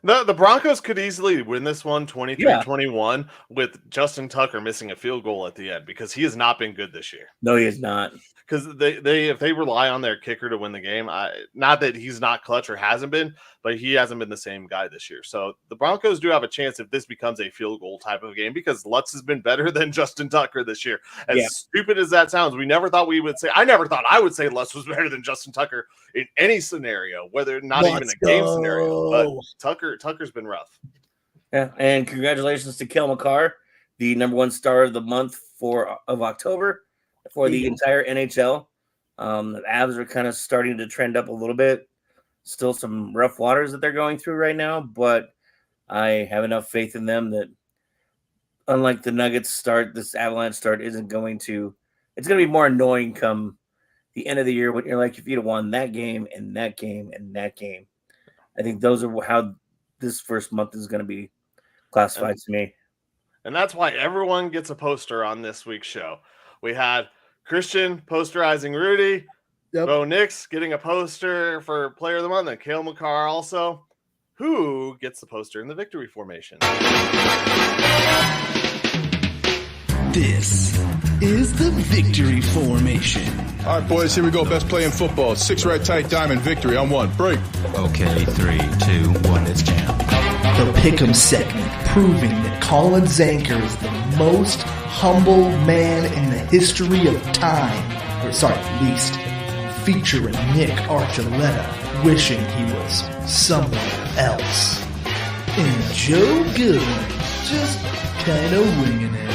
The Broncos could easily win this one 23-21 with Justin Tucker missing a field goal at the end because he has not been good this year. No, he is not. Because if they rely on their kicker to win the game, not that he's not clutch or hasn't been, but he hasn't been the same guy this year. So the Broncos do have a chance if this becomes a field goal type of game because Lutz has been better than Justin Tucker this year. As stupid as that sounds, I never thought I would say Lutz was better than Justin Tucker in any scenario, whether not even a game scenario. But Tucker's been rough. Yeah, and congratulations to Kel McCarr, the #1 star of the month of October. For the entire NHL. The Avs are kind of starting to trend up a little bit. Still some rough waters that they're going through right now, but I have enough faith in them that unlike the Nuggets start, this Avalanche start isn't going to – it's going to be more annoying come the end of the year when you're like, if you'd have won that game and that game and that game. I think those are how this first month is going to be classified to me. And that's why everyone gets a poster on this week's show. We had Christian posterizing Rudy. Bo Nix getting a poster for Player of the Month, and Cale McCarr also. Who gets the poster in the victory formation? This is the victory formation. All right, boys, here we go. Best play in football. 6 right tight diamond victory on 1. Break. Okay, 3, 2, 1, let's jam. The Pick'em segment proving that Colin Zanker is the most humble man in the history of time. Least. Featuring Nick Archuleta wishing he was somewhere else. And Joe Goodwin just kind of winging it.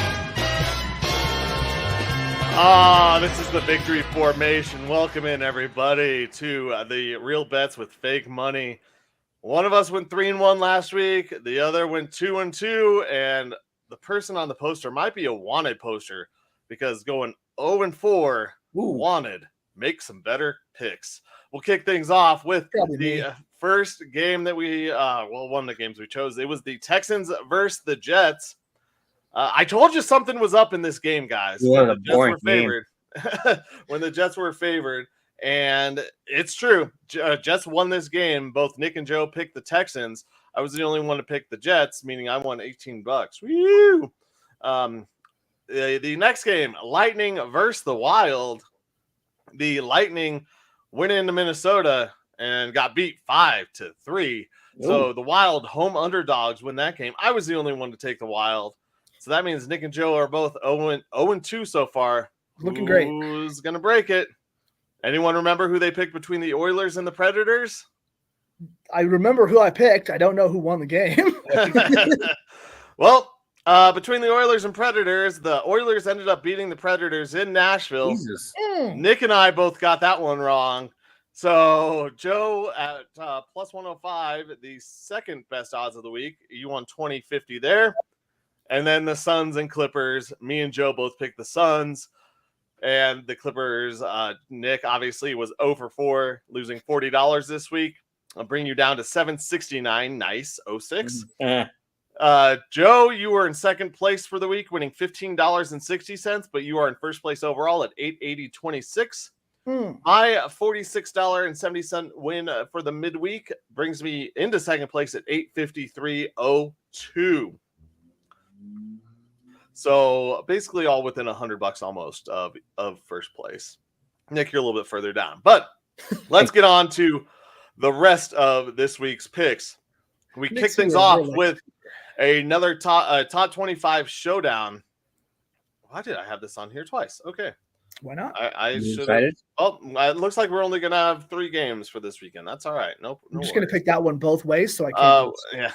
This is the victory formation. Welcome in, everybody, to the Real Bets with Fake Money. One of us went 3-1 last week. The other went 2-2, and the person on the poster might be a wanted poster because going 0-4 wanted. Make some better picks. We'll kick things off with the first game that one of the games we chose. It was the Texans versus the Jets. I told you something was up in this game, guys. When the Jets were favored. When the Jets were favored. And it's true. Jets won this game. Both Nick and Joe picked the Texans. I was the only one to pick the Jets, meaning I won $18. Woo! The next game, Lightning versus the Wild. The Lightning went into Minnesota and got beat 5-3. So the Wild home underdogs win that game. I was the only one to take the Wild. So that means Nick and Joe are both 0-2 so far. Looking great. Who's going to break it? Anyone remember who they picked between the Oilers and the Predators? I remember who I picked. I don't know who won the game. Well, between the Oilers and Predators, the Oilers ended up beating the Predators in Nashville. Jesus. Nick and I both got that one wrong. So Joe at plus 105, the second best odds of the week. You won 20-50 there. And then the Suns and Clippers. Me and Joe both picked the Suns. And the Clippers, Nick obviously was 0 for 4, losing $40 this week. I'll bring you down to 769. Nice. 06. Joe, you were in second place for the week, winning $15.60, but you are in first place overall at $880.26. My $46.70 win for the midweek brings me into second place at $853.02. So basically all within $100 almost of first place. Nick, you're a little bit further down, but let's get on to the rest of this week's picks. We kick things off with another top 25 showdown. Why did I have this on here twice? Okay. Why not? I should. Oh, it looks like we're only going to have 3 games for this weekend. That's all right. Nope. I'm just going to pick that one both ways, so I can't. Yeah.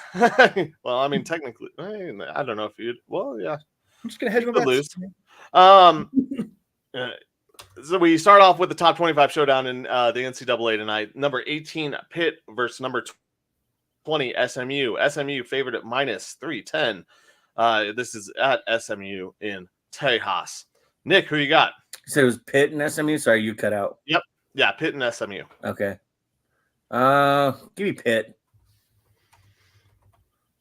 Well, I mean, technically, I don't know if you'd. Well, yeah. I'm just going to hedge my bets. So we start off with the top 25 showdown in the NCAA tonight. Number 18 Pitt versus number 20 SMU. SMU favored at minus 310. This is at SMU in Tejas. Nick, who you got? You said it was Pitt and SMU? Sorry, you cut out. Yep. Yeah, Pitt and SMU. Okay. Give me Pitt.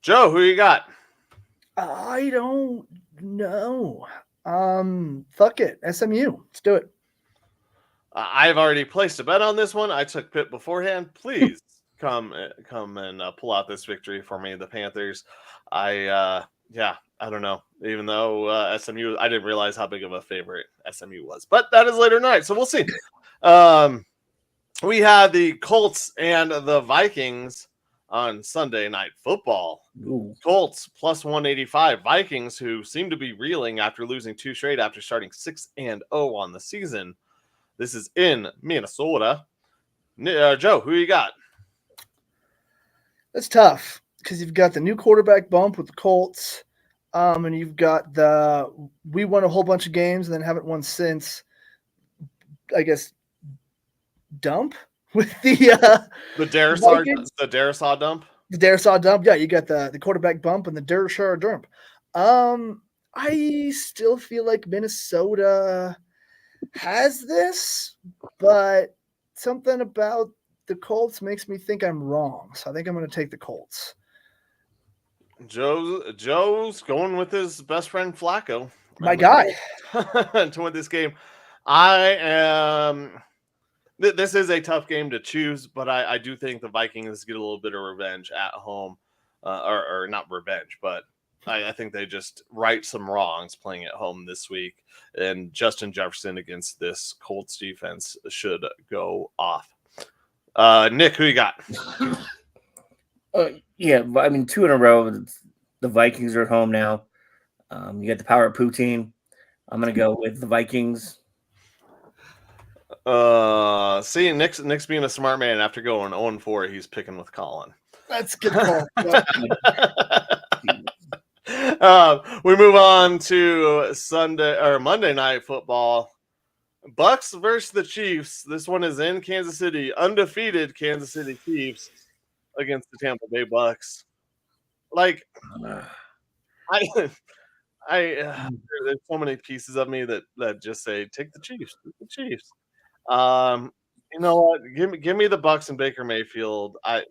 Joe, who you got? I don't know. Fuck it. SMU. Let's do it. I've already placed a bet on this one. I took Pitt beforehand. Please come and pull out this victory for me, the Panthers. I don't know. Even though SMU, I didn't realize how big of a favorite SMU was, but that is later tonight, so we'll see. We had the Colts and the Vikings on Sunday Night Football. Ooh. Colts plus 185. Vikings, who seem to be reeling after losing 2 straight after starting 6-0 on the season. This is in Minnesota. Joe, who you got? That's tough because you've got the new quarterback bump with the Colts, and you've got we won a whole bunch of games and then haven't won since, I guess, dump with the Darisaw dump. The Darisaw dump. Yeah, you got the quarterback bump and the Darisaw dump. I still feel like Minnesota has this, but something about the Colts makes me think I'm wrong. So I think I'm going to take the Colts. Joe's going with his best friend Flacco. My guy. To win this game. I am. This is a tough game to choose, but I do think the Vikings get a little bit of revenge at home. Or not revenge, but I think they just right some wrongs playing at home this week. And Justin Jefferson against this Colts defense should go off. Nick, who you got? Yeah, I mean, 2 in a row. The Vikings are at home now. You got the power of poutine. I'm going to go with the Vikings. See, Nick's being a smart man. After going 0-4, he's picking with Colin. That's a good call. We move on to Monday Night Football. Bucks versus the Chiefs. This one is in Kansas City. Undefeated Kansas City Chiefs against the Tampa Bay Bucks. Like, there's so many pieces of me that just say take the Chiefs. Take the Chiefs. You know what? Give me the Bucks and Baker Mayfield. I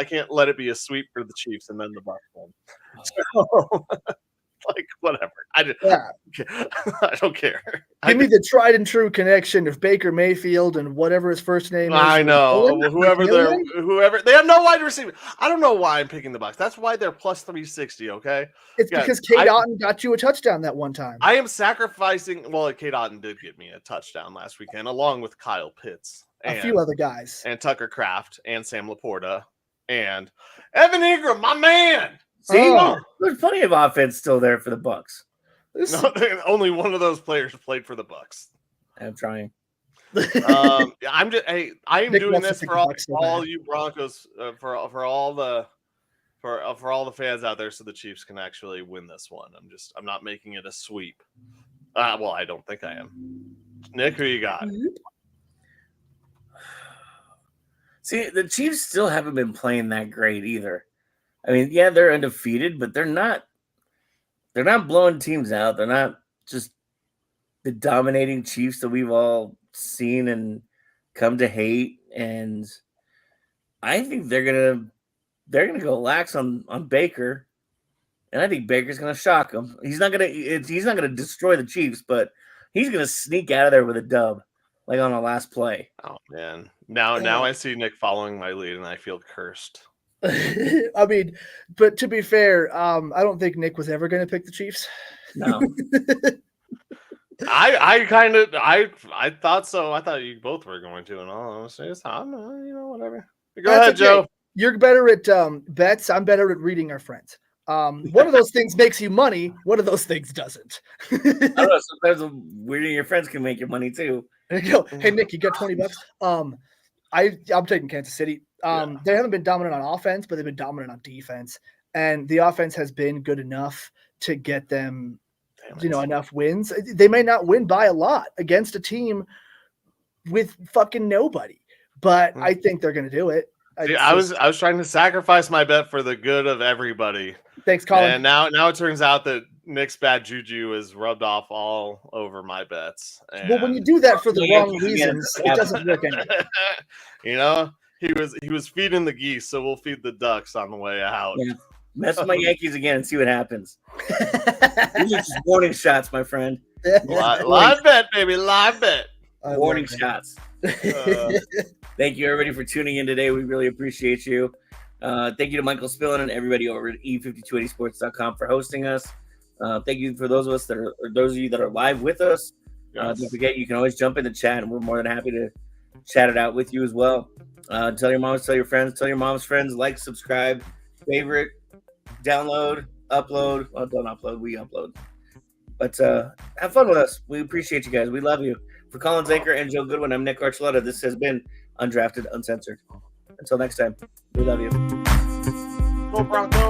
can't let it be a sweep for the Chiefs and then the Bucks win. So, like, whatever. I don't care. Give me the tried and true connection of Baker Mayfield and whatever his first name is. I know. Whoever they have no wide receiver. I don't know why I'm picking the Bucks. That's why they're plus 360. Okay. It's because Kate Otten got you a touchdown that one time. I am sacrificing. Well, Kate Otten did get me a touchdown last weekend, along with Kyle Pitts and a few other guys, and Tucker Kraft and Sam Laporta and Evan Ingram, my man. See, there's plenty of offense still there for the Bucks. No, only one of those players played for the Bucks. I'm trying. I'm just I am Nick doing wants to this pick for the all, Bucks so all bad. you Broncos, for all the fans out there, so the Chiefs can actually win this one. I'm not making it a sweep. Well, I don't think I am. Nick, who you got? See, the Chiefs still haven't been playing that great either. I mean, yeah, they're undefeated, but they're not blowing teams out. They're not just the dominating Chiefs that we've all seen and come to hate. And I think they're gonna go lax on Baker, and I think Baker's gonna shock him. He's not gonna destroy the Chiefs, but he's gonna sneak out of there with a dub, like on the last play. Oh man, now I see Nick following my lead, and I feel cursed. I mean, but to be fair, I don't think Nick was ever going to pick the Chiefs. No, I thought so. I thought you both were going to, and all honesty, I'm whatever. Go That's ahead, okay. Joe. You're better at bets. I'm better at reading our friends. One of those things makes you money. One of those things doesn't. I don't know. Sometimes weirding your friends can make you money too. There you go. Hey Nick, you got $20. I'm taking Kansas City. They haven't been dominant on offense, but they've been dominant on defense, and the offense has been good enough to get them, enough wins. They may not win by a lot against a team with fucking nobody, but I think they're going to do it. See, I was trying to sacrifice my bet for the good of everybody. Thanks, Colin. And now it turns out that Nick's bad juju is rubbed off all over my bets. And, well, when you do that for the wrong reasons, it doesn't work anyway. He was feeding the geese, so we'll feed the ducks on the way out. Yeah. Mess with my Yankees again and see what happens. These are just warning shots, my friend. Live bet, baby, live bet. Warning shots. Thank you, everybody, for tuning in today. We really appreciate you. Thank you to Michael Spillin and everybody over at e5280sports.com for hosting us. Thank you for those of you that are live with us. Yes. Don't forget, you can always jump in the chat, and we're more than happy to chat it out with you as well. Tell your moms, tell your friends, tell your mom's friends, like, subscribe, favorite, download, upload. Well, don't upload, we upload. But have fun with us. We appreciate you guys. We love you. For Colin Zanker and Joe Goodwin, I'm Nick Archuleta. This has been Undrafted Uncensored. Until next time, we love you. Go Broncos.